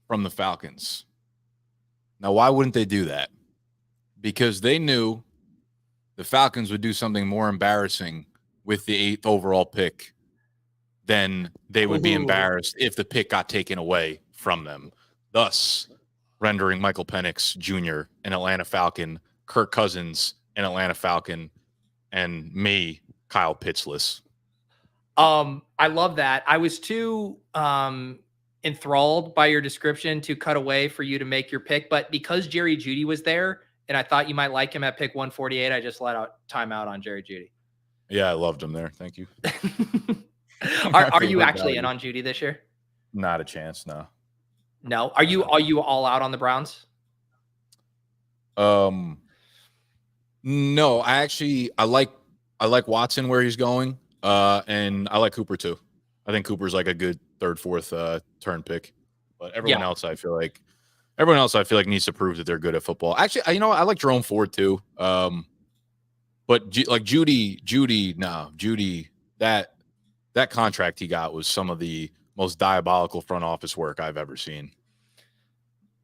from the Falcons. Now, why wouldn't they do that? Because they knew the Falcons would do something more embarrassing with the 8th overall pick than they would be embarrassed if the pick got taken away from them, thus rendering Michael Penix Jr. an Atlanta Falcon, Kirk Cousins an Atlanta Falcon, and me, Kyle Pitts-less. I love that. I was too enthralled by your description to cut away for you to make your pick, but because Jerry Jeudy was there, and I thought you might like him at pick 148, I just let out timeout on Jerry Jeudy. Yeah, I loved him there. Thank you. Are you actually in on Jeudy this year? Not a chance, no. No. Are you all out on the Browns? No, I like Watson where he's going. And I like Cooper too. I think Cooper's like a good third, fourth turn pick. But everyone else I feel like needs to prove that they're good at football. Actually, I like Jerome Ford too. But Jeudy, that contract he got was some of the most diabolical front office work I've ever seen.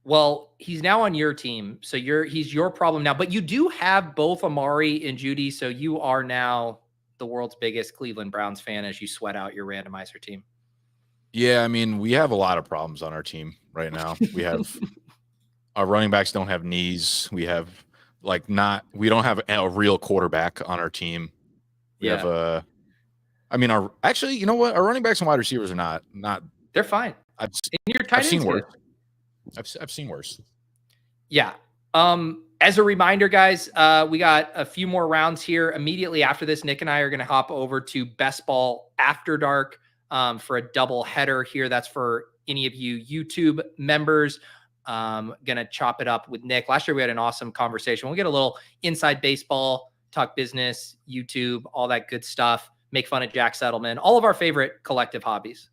Well, he's now on your team, so he's your problem now. But you do have both Amari and Judy, so you are now the world's biggest Cleveland Browns fan as you sweat out your randomizer team. Yeah, I mean, we have a lot of problems on our team right now. We have our running backs don't have knees. We have we don't have a real quarterback on our team. We have you know what? Our running backs and wide receivers are not they're fine. I've seen worse. I've seen worse. Yeah. As a reminder, guys, we got a few more rounds here. Immediately after this, Nick and I are going to hop over to Best Ball After Dark for a double header here. That's for any of you YouTube members. Gonna chop it up with Nick. Last year we had an awesome conversation. We'll get a little inside baseball, talk business, YouTube, all that good stuff. Make fun of Jack Settleman. All of our favorite collective hobbies.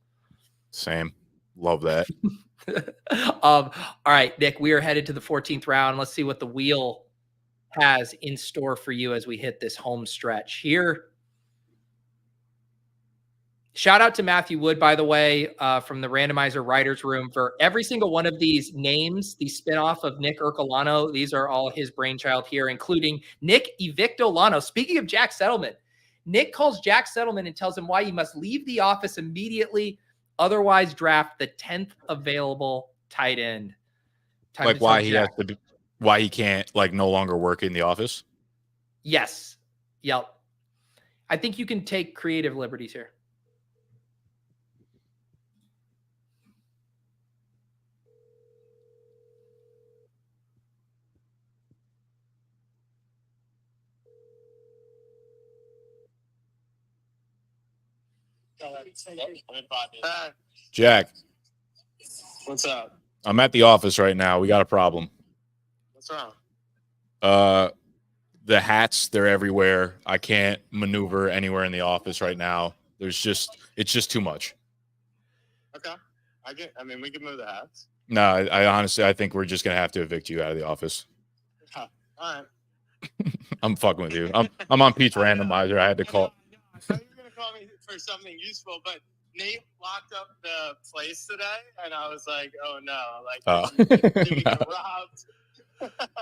Same. Love that. All right, Nick, we are headed to the 14th round. Let's see what the wheel has in store for you as we hit this home stretch here. Shout out to Matthew Wood, by the way, from the Randomizer Writers Room for every single one of these names, the spinoff of Nick Ercolano. These are all his brainchild here, including Nick Evictolano. Speaking of Jack Settleman, Nick calls Jack Settleman and tells him why he must leave the office immediately, otherwise draft the 10th available tight end. Like why he has to be, why he can't no longer work in the office? Yes. Yep. I think you can take creative liberties here. Jack, What's up? I'm at the office right now. We got a problem. What's wrong? The hats, they're everywhere. I can't maneuver anywhere in the office right now. It's just too much. Okay. We can move the hats. No, I honestly, I think we're just gonna have to evict you out of the office. All right. I'm fucking with you. I'm on Pete's randomizer. I had to call. I thought you were gonna call me for something useful, but Nate locked up the place today, and I was like, "Oh no!" Did we get robbed?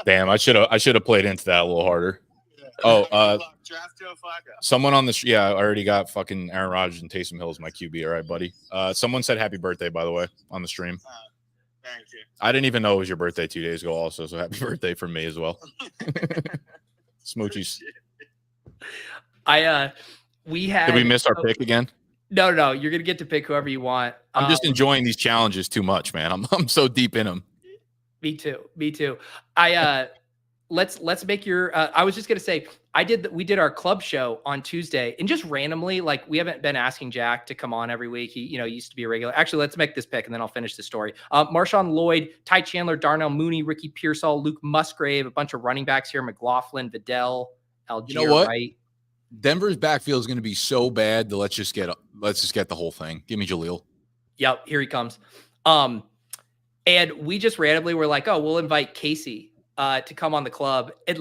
Damn, I should have played into that a little harder. Yeah. Draft Joe Flacco. Someone on the I already got fucking Aaron Rodgers and Taysom Hill as my QB. All right, buddy. Someone said happy birthday, by the way, on the stream. Thank you. I didn't even know it was your birthday 2 days ago, also. So happy birthday from me as well. Smoochies. Did we miss our pick again? No. You're gonna get to pick whoever you want. I'm just enjoying these challenges too much, man. I'm so deep in them. Me too. Let's make your. I was just gonna say we did our club show on Tuesday, and just randomly, we haven't been asking Jack to come on every week. He used to be a regular. Actually, let's make this pick, and then I'll finish the story. Marshawn Lloyd, Ty Chandler, Darnell Mooney, Ricky Pearsall, Luke Musgrave, a bunch of running backs here: McLaughlin, Vidal, Algier. You know what? Wright. Denver's backfield is going to be so bad that let's just get the whole thing. Give me Jaleel. Yep, here he comes. And we just randomly were like, oh, we'll invite Casey to come on the club. And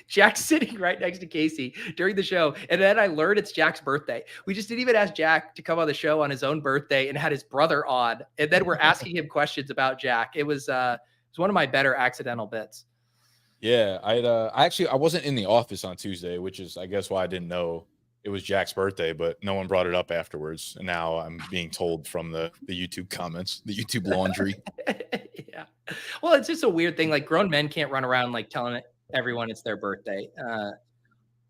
Jack's sitting right next to Casey during the show. And then I learned it's Jack's birthday. We just didn't even ask Jack to come on the show on his own birthday and had his brother on. And then we're asking him questions about Jack. It was one of my better accidental bits. Yeah, I wasn't in the office on Tuesday, which is, I guess, why I didn't know it was Jack's birthday, but no one brought it up afterwards. And now I'm being told from the YouTube comments, the YouTube laundry. Yeah. Well, it's just a weird thing. Grown men can't run around telling everyone it's their birthday.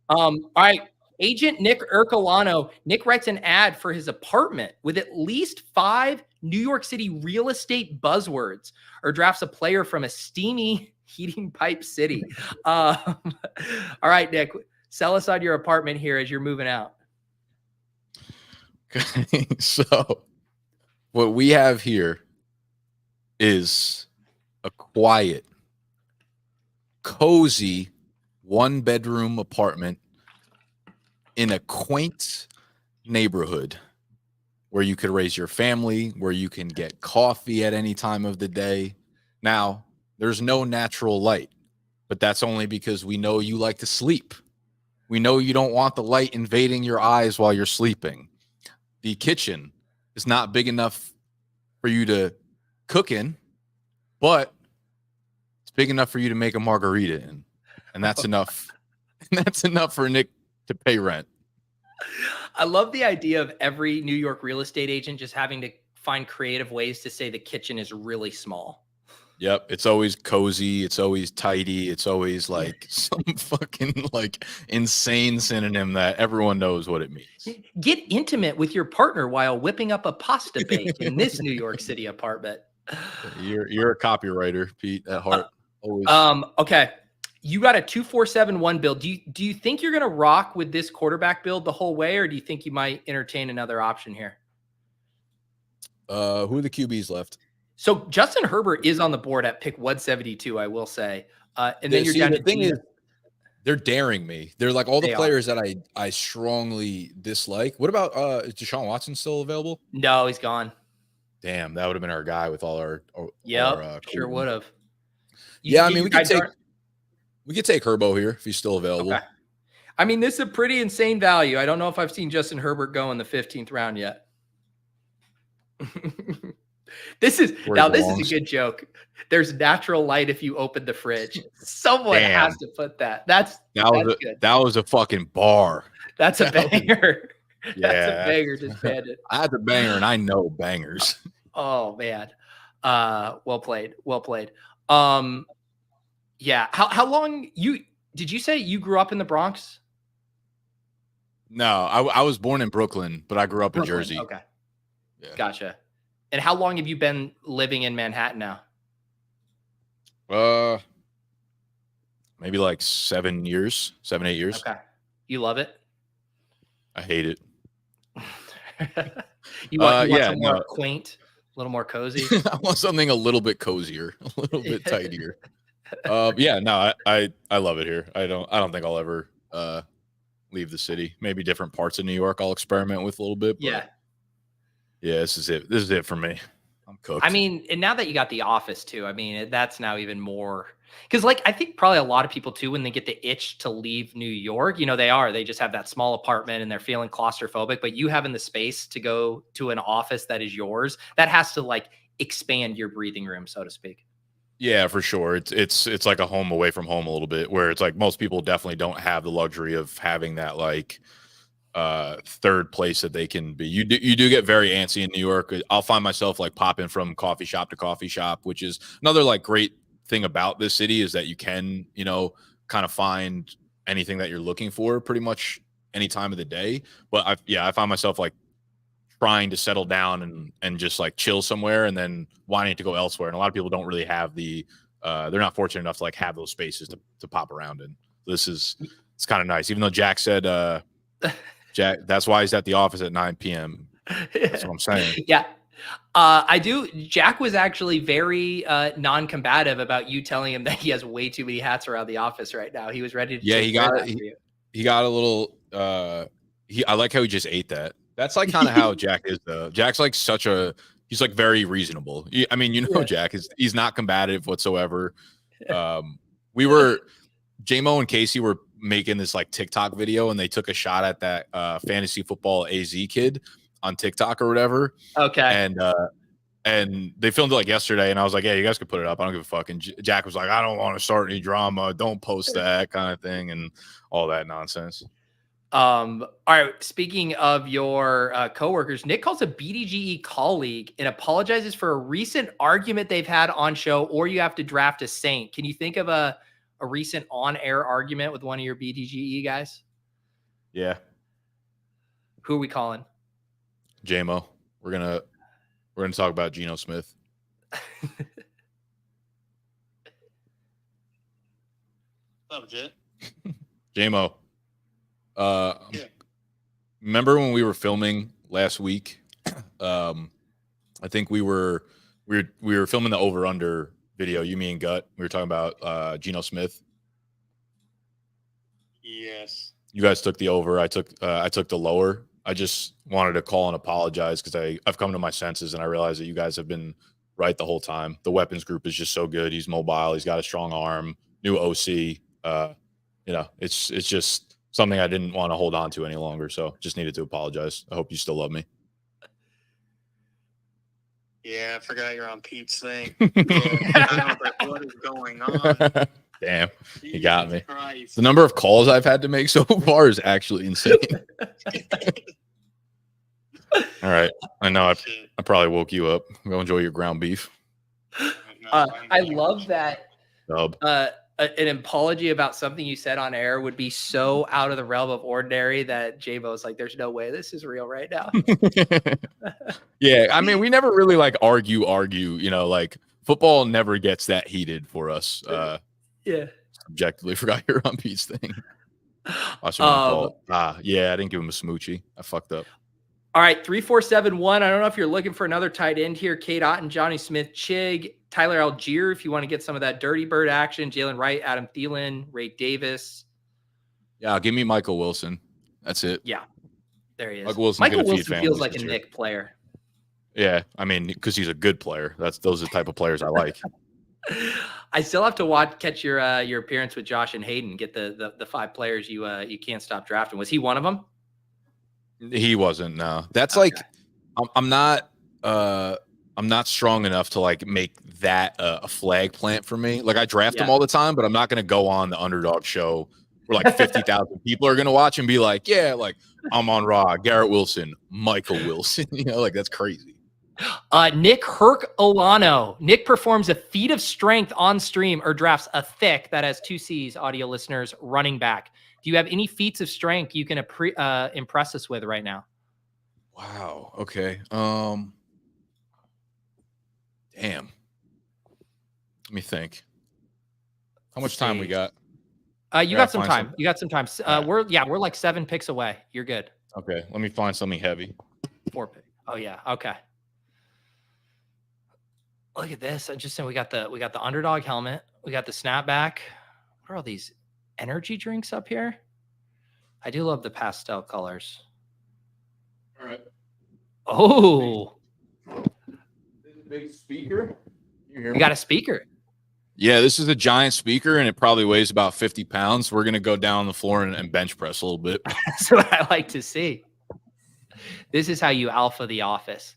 All right. Agent Nick Ercolano. Nick writes an ad for his apartment with at least 5 New York City real estate buzzwords, or drafts a player from a steamy heating pipe city. All right, Nick, sell us on your apartment here as you're moving out. Okay, so what we have here is a quiet, cozy 1-bedroom apartment in a quaint neighborhood where you could raise your family, where you can get coffee at any time of the day. Now, there's no natural light, but that's only because we know you like to sleep. We know you don't want the light invading your eyes while you're sleeping. The kitchen is not big enough for you to cook in, but big enough for you to make a margarita in, and that's enough. And that's enough for Nick to pay rent. I love the idea of every New York real estate agent just having to find creative ways to say the kitchen is really small. Yep, it's always cozy, it's always tidy, it's always like some fucking like insane synonym that everyone knows what it means. Get intimate with your partner while whipping up a pasta bake in this New York City apartment. You're a copywriter, Pete, at heart. Always. Okay. You got a 2-4-7-1 build. Do you think you're gonna rock with this quarterback build the whole way, or do you think you might entertain another option here? Who are the QBs left? So Justin Herbert is on the board at pick 172, I will say. And then you're down the to thing is, they're daring me. They're like all the They players that I strongly dislike. What about is Deshaun Watson still available? No, he's gone. Damn, that would have been our guy with all our Sure would have. Yeah, I mean we could take Herbo here if he's still available. Okay. I mean, this is a pretty insane value. I don't know if I've seen Justin Herbert go in the 15th round yet. This is a good joke. There's natural light if you open the fridge. Someone has to put that. That's good. That was a fucking bar. That's a banger. Yeah. That's a banger. Just bandit. I had the banger and I know bangers. Oh man. Well played. Well played. Yeah. How long did you say you grew up in the Bronx? No, I was born in Brooklyn, but I grew up in Jersey. Okay. Yeah. Gotcha. And how long have you been living in Manhattan now? Maybe like 7 years, 7, 8 years. Okay. You love it? I hate it. you want something more quaint, a little more cozy? I want something a little bit cozier, a little bit tidier. I love it here. I don't think I'll ever leave the city. Maybe different parts of New York I'll experiment with a little bit. But yeah, this is it. This is it for me. I'm cooked. I mean, and now that you got the office too, I mean, that's now even more because I think probably a lot of people too, when they get the itch to leave New York, they just have that small apartment and they're feeling claustrophobic, but you having the space to go to an office that is yours, that has to expand your breathing room, so to speak. Yeah, for sure. It's like a home away from home a little bit, where it's like most people definitely don't have the luxury of having that third place that they can be. You do get very antsy in New York. I'll find myself popping from coffee shop to coffee shop, which is another great thing about this city, is that you can kind of find anything that you're looking for pretty much any time of the day. But I find myself trying to settle down and just chill somewhere and then wanting to go elsewhere. And a lot of people don't really have they're not fortunate enough to have those spaces to pop around in. It's kind of nice, even though Jack said Jack, that's why he's at the office at 9 p.m. That's what I'm saying. Yeah. I do. Jack was actually very non-combative about you telling him that he has way too many hats around the office right now. He was ready to. Yeah, he got a little. I like how he just ate that. That's kind of how Jack is, though. Jack's he's very reasonable. Jack he's not combative whatsoever. J-Mo and Casey were making this TikTok video, and they took a shot at that fantasy football AZ kid on TikTok or whatever. Okay. And they filmed it yesterday, and I was like, yeah, you guys could put it up. I don't give a fuck. And Jack was like, I don't want to start any drama. Don't post that kind of thing and all that nonsense. All right. Speaking of your coworkers, Nick calls a Bdge colleague and apologizes for a recent argument they've had on show, or you have to draft a Saint. Can you think of a recent on-air argument with one of your Bdge guys? Yeah. Who are we calling? J-Mo. We're gonna talk about Geno Smith. Legit. J-Mo. Remember when we were filming last week? I think we were filming the over-under video, you, me, and Gut. We were talking about Geno Smith. Yes. You guys took the over. I took the lower. I just wanted to call and apologize because I've come to my senses and I realize that you guys have been right the whole time. The weapons group is just so good. He's mobile. He's got a strong arm. New OC. It's just something I didn't want to hold on to any longer. So just needed to apologize. I hope you still love me. Yeah, I forgot you're on Pete's thing. Yeah, I was like, what is going on? Damn, you got me. Christ. The number of calls I've had to make so far is actually insane. All right. I know I probably woke you up. Go enjoy your ground beef. I love that. Dub. An apology about something you said on air would be so out of the realm of ordinary that J-Bo's like, there's no way this is real right now. Yeah. I mean, we never really like argue, you know, like football never gets that heated for us. Yeah. Subjectively forgot you're on Pete's thing. Yeah, I didn't give him a smoochie. I fucked up. All right, 3-4-7-1. I don't know if you're looking for another tight end here. Kate Otten, Johnny Smith, Chig, Tyler Algier, if you want to get some of that dirty bird action. Jalen Wright, Adam Thielen, Ray Davis. Yeah, give me Michael Wilson. That's it. Yeah, there he is. Michael Wilson feels like a Nick player. Yeah, I mean, because he's a good player. Those are the type of players I like. I still have to catch your appearance with Josh and Hayden. Get the 5 players you can't stop drafting. Was he one of them? He wasn't. No, that's okay. Like I'm not strong enough to like make that a flag plant for me. Like I draft them all the time, but I'm not going to go on the Underdog show where like 50,000 people are going to watch and be like, yeah, like Amon-Ra, Garrett Wilson, Michael Wilson. You know, like that's crazy. Nick Ercolano. Nick performs a feat of strength on stream or drafts a thicc, that has 2 C's, audio listeners, running back. Do you have any feats of strength you can impress us with right now? Wow. Okay. Damn. Let me think. How much time we got? You got some time. You got some time. We're like 7 picks away. You're good. Okay. Let me find something heavy. 4 picks. Oh yeah. Okay. Look at this. I just said we got the Underdog helmet. We got the snapback. What are all these energy drinks up here? I do love the pastel colors. All right. Oh, This is a big speaker. You got a speaker. Yeah, this is a giant speaker, and it probably weighs about 50 pounds. We're gonna go down on the floor and bench press a little bit. That's what I like to see. This is how you alpha the office.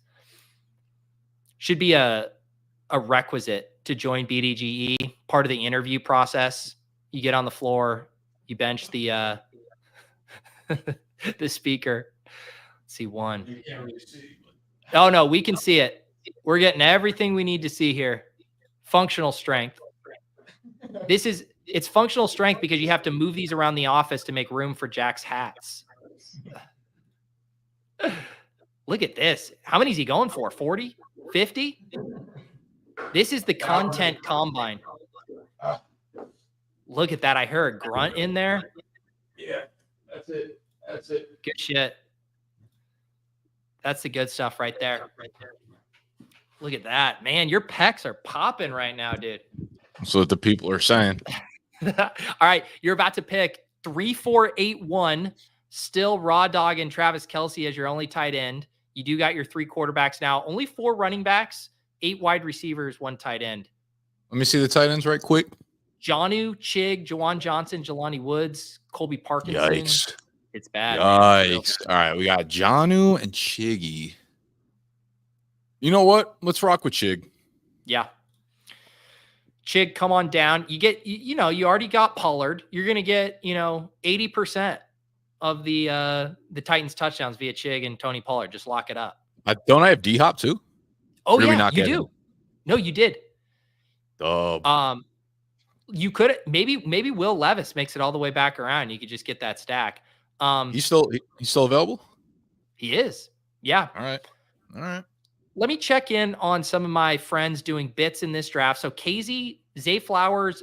Should be a requisite to join Bdge. Part of the interview process. You get on the floor, you bench the the speaker. Let's see one. You can't really see. Oh no, we can see it. We're getting everything we need to see here. Functional strength. It's functional strength because you have to move these around the office to make room for Jack's hats. Look at this. How many is he going for? 40? 50? This is the content combine. Look at that. I heard a grunt in there. Yeah, that's it. That's it. Good shit. That's the good stuff right there. Look at that. Man, your pecs are popping right now, dude. That's what the people are saying. All right. You're about to pick 3-4-8-1. Still Raw Dog and Travis Kelce as your only tight end. You do got your 3 quarterbacks now. Only 4 running backs, 8 wide receivers, 1 tight end. Let me see the tight ends right quick. Jonnu, Chig, Jawan Johnson, Jelani Woods, Colby Parkinson. Yikes. It's bad. Yikes. All right. We got Jonnu and Chiggy. You know what? Let's rock with Chig. Yeah. Chig, come on down. You get, you already got Pollard. You're going to get, 80% of the Titans touchdowns via Chig and Tony Pollard. Just lock it up. Don't I have D-Hop too? Oh, yeah, you do. No, you did. You could maybe Will Levis makes it all the way back around. You could just get that stack. He's still available? He is. Yeah. All right. Let me check in on some of my friends doing bits in this draft. So Casey, Zay Flowers,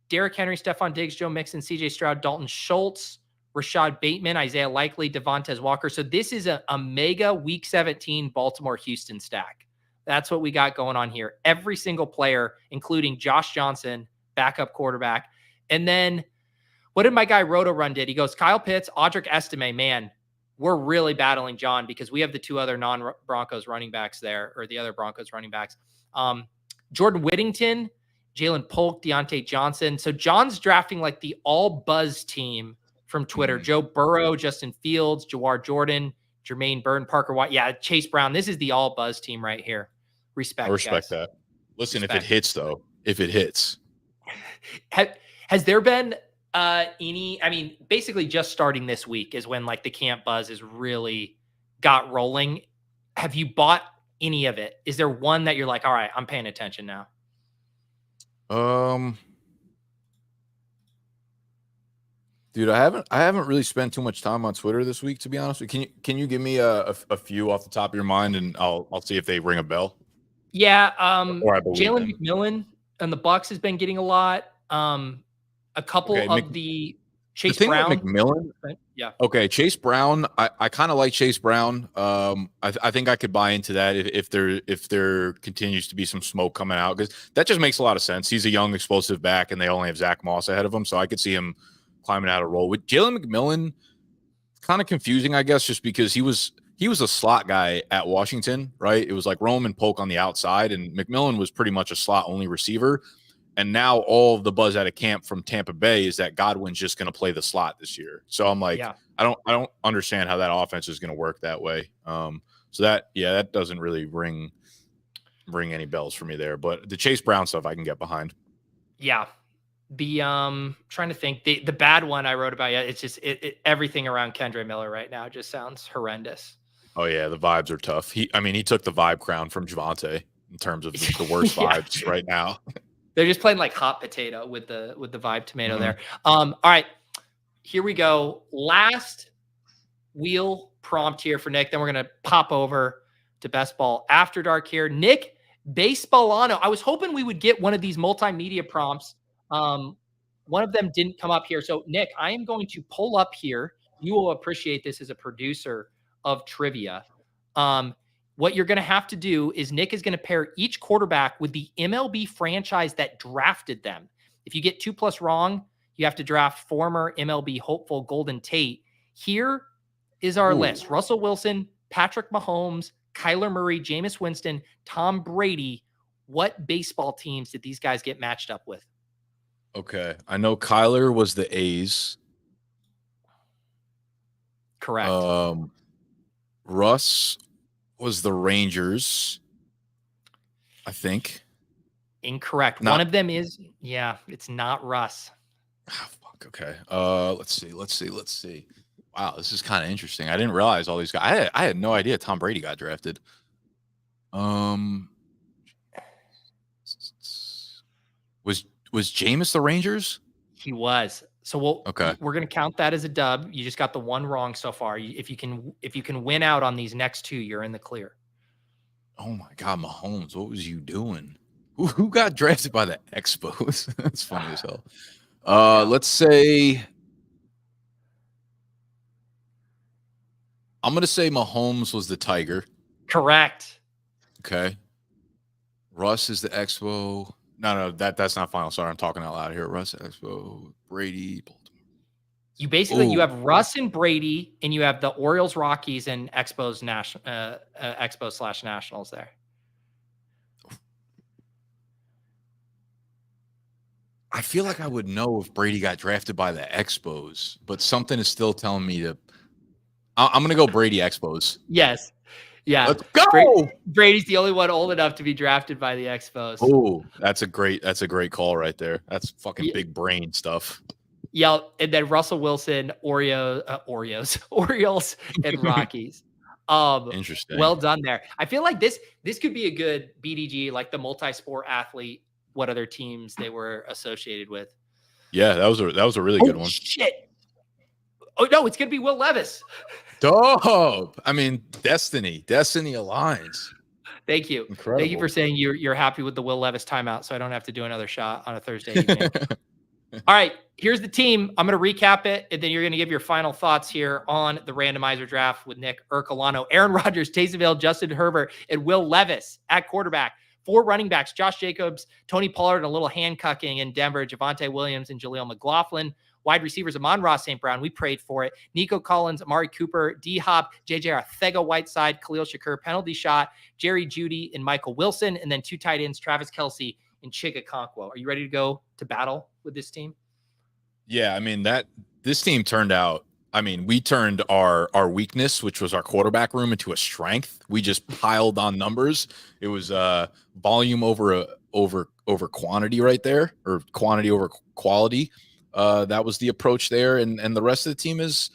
Derrick Henry, Stephon Diggs, Joe Mixon, CJ Stroud, Dalton Schultz, Rashad Bateman, Isaiah Likely, Devontae Walker. So this is a mega Week 17 Baltimore-Houston stack. That's what we got going on here. Every single player, including Josh Johnson, backup quarterback. And then what did my guy Roto Run did? He goes, Kyle Pitts, Audric Estime, man, we're really battling John because we have the 2 other non-Broncos running backs there, or the other Broncos running backs. Jordan Whittington, Jalen Polk, Deontay Johnson. So John's drafting like the all buzz team from Twitter. Joe Burrow, Justin Fields, Jawar Jordan, Jermaine Byrne, Parker White. Yeah, Chase Brown. This is the all buzz team right here. Respect. I respect guys. that. Listen, Respect. if it hits, though, if it hits. Has there been any, I mean, basically just starting this week is when like the camp buzz is really got rolling. Have you bought any of it? Is there one that you're like, all right, I'm paying attention now? Dude, I haven't really spent too much time on Twitter this week, to be honest. Can you give me a few off the top of your mind, and I'll see if they ring a bell? Yeah, Or I believe Jalen them. McMillan and the Bucks has been getting a lot. A couple of the Chase Brown. McMillan, yeah. Okay, Chase Brown. I kind of like Chase Brown. I think I could buy into that if there continues to be some smoke coming out, because that just makes a lot of sense. He's a young, explosive back, and they only have Zach Moss ahead of him, so I could see him climbing out a role. With Jalen McMillan, kind of confusing, I guess, just because he was a slot guy at Washington, right? It was like Rome and Polk on the outside, and McMillan was pretty much a slot only receiver. And now all of the buzz out of camp from Tampa Bay is that Godwin's just going to play the slot this year. So I'm like, I don't understand how that offense is going to work that way. So that doesn't really ring any bells for me there. But the Chase Brown stuff I can get behind. Yeah. The trying to think, the bad one I wrote about, it's just everything around Kendre Miller right now just sounds horrendous. Oh yeah, the vibes are tough. He took the vibe crown from Javonte in terms of the worst vibes right now. They're just playing like hot potato with the vibe tomato there. All right, here we go. Last wheel prompt here for Nick. Then we're gonna pop over to Best Ball After Dark here. Nick Baseballano. I was hoping we would get one of these multimedia prompts. One of them didn't come up here. So Nick, I am going to pull up here. You will appreciate this as a producer of trivia. What you're going to have to do is Nick is going to pair each quarterback with the MLB franchise that drafted them. If you get 2+ wrong, you have to draft former MLB hopeful Golden Tate. Here is our list. Russell Wilson, Patrick Mahomes, Kyler Murray, Jameis Winston, Tom Brady. What baseball teams did these guys get matched up with? Okay. I know Kyler was the A's. Correct. Russ was the Rangers, I think. Incorrect. One of them is, it's not Russ. Oh, fuck. Okay. Let's see. Wow, this is kind of interesting. I didn't realize all these guys. I had no idea Tom Brady got drafted. Was Jameis the Rangers? He was. So we're going to count that as a dub. You just got the one wrong so far. If you can win out on these next two, you're in the clear. Oh my God, Mahomes, what was you doing? Who got drafted by the Expos? That's funny as hell. Let's say I'm going to say Mahomes was the Tiger. Correct. Okay. Russ is the Expo. No, that's not final. Sorry, I'm talking out loud here. Russ, Expo, Brady, Baltimore. You basically you have Russ and Brady, and you have the Orioles, Rockies, and Expos Nationals there. I feel like I would know if Brady got drafted by the Expos, but something is still telling me to. I'm going to go Brady Expos. Yes. Yeah. Let's go. Brady's the only one old enough to be drafted by the Expos. Oh, that's a great call right there. That's fucking big brain stuff. Yeah. And then Russell Wilson, Orioles, and Rockies. Interesting. Well done there. I feel like this could be a good BDG, like the multi-sport athlete, what other teams they were associated with. Yeah, that was a really good one. Shit. Oh no, it's gonna be Will Levis. Dope. I mean, destiny aligns. Thank you. Incredible. Thank you for saying you're happy with the Will Levis timeout, so I don't have to do another shot on a Thursday evening. All right, here's the team. I'm going to recap it, and then you're going to give your final thoughts here on the randomizer draft with Nick Ercolano. Aaron Rodgers, Taysom Hill, Justin Herbert, and Will Levis at quarterback. 4 running backs, Josh Jacobs, Tony Pollard, and a little hand-cucking in Denver, Javonte Williams, and Jaleel McLaughlin. Wide receivers, Amon-Ra St.Brown. We prayed for it. Nico Collins, Amari Cooper, D-Hop, J.J. Arcega-Whiteside, Khalil Shakur, penalty shot, Jerry Jeudy, and Michael Wilson. And then 2 tight ends, Travis Kelce and Chig Okonkwo. Are you ready to go to battle with this team? Yeah, I mean, this team turned out, I mean, we turned our weakness, which was our quarterback room, into a strength. We just piled on numbers. It was volume over quantity right there, or quantity over quality. That was the approach there, and the rest of the team is.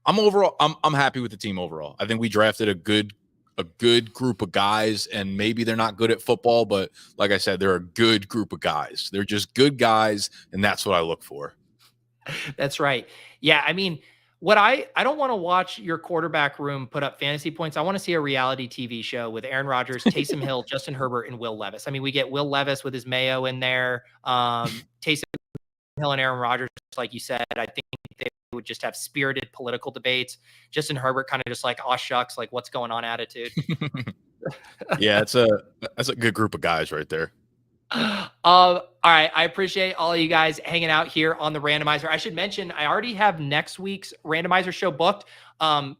I'm happy with the team overall. I think we drafted a good group of guys, and maybe they're not good at football, but like I said, they're a good group of guys. They're just good guys, and that's what I look for. That's right. Yeah, I mean, I don't want to watch your quarterback room put up fantasy points. I want to see a reality TV show with Aaron Rodgers, Taysom Hill, Justin Herbert, and Will Levis. I mean, we get Will Levis with his Mayo in there. Taysom Hill and Aaron Rodgers, like you said, I think they would just have spirited political debates. Justin Herbert kind of just like, oh shucks, like what's going on attitude. Yeah, that's a good group of guys right there. All right. I appreciate all of you guys hanging out here on the randomizer. I should mention, I already have next week's randomizer show booked.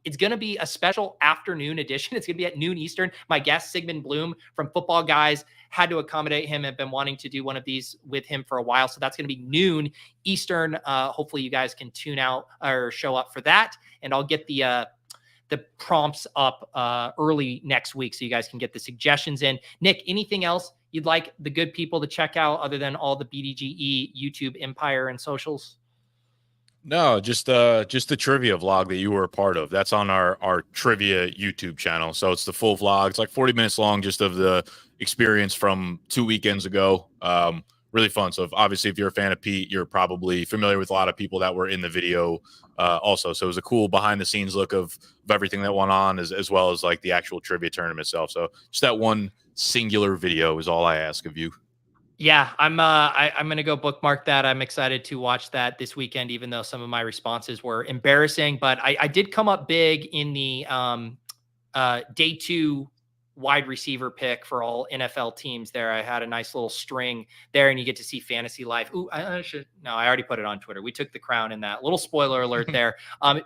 It's going to be a special afternoon edition. It's going to be at noon Eastern. My guest, Sigmund Bloom from Football Guys, had to accommodate him. I've been wanting to do one of these with him for a while. So that's going to be noon Eastern. Hopefully you guys can tune out or show up for that. And I'll get the prompts up early next week so you guys can get the suggestions in. Nick, anything else you'd like the good people to check out other than all the BDGE YouTube empire and socials? No, just the trivia vlog that you were a part of. That's on our trivia YouTube channel. So it's the full vlog. It's like 40 minutes long, just of the experience from 2 weekends ago. Really fun. So obviously, if you're a fan of Pete, you're probably familiar with a lot of people that were in the video also. So it was a cool behind the scenes look of everything that went on, as well as like the actual trivia tournament itself. So just that one singular video is all I ask of you. Yeah, I'm going to go bookmark that. I'm excited to watch that this weekend, even though some of my responses were embarrassing, but I did come up big in the day 2 wide receiver pick for all NFL teams there. I had a nice little string there, and you get to see fantasy life. Ooh, I already put it on Twitter. We took the crown in that. Little spoiler alert there.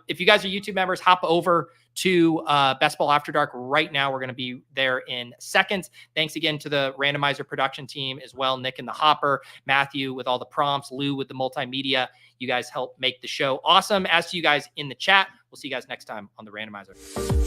If you guys are YouTube members, hop over to Best Ball After Dark right now. We're going to be there in seconds. Thanks again to the randomizer production team as well. Nick in the hopper, Matthew with all the prompts, Lou with the multimedia. You guys help make the show awesome. As to you guys in the chat, we'll see you guys next time on the randomizer.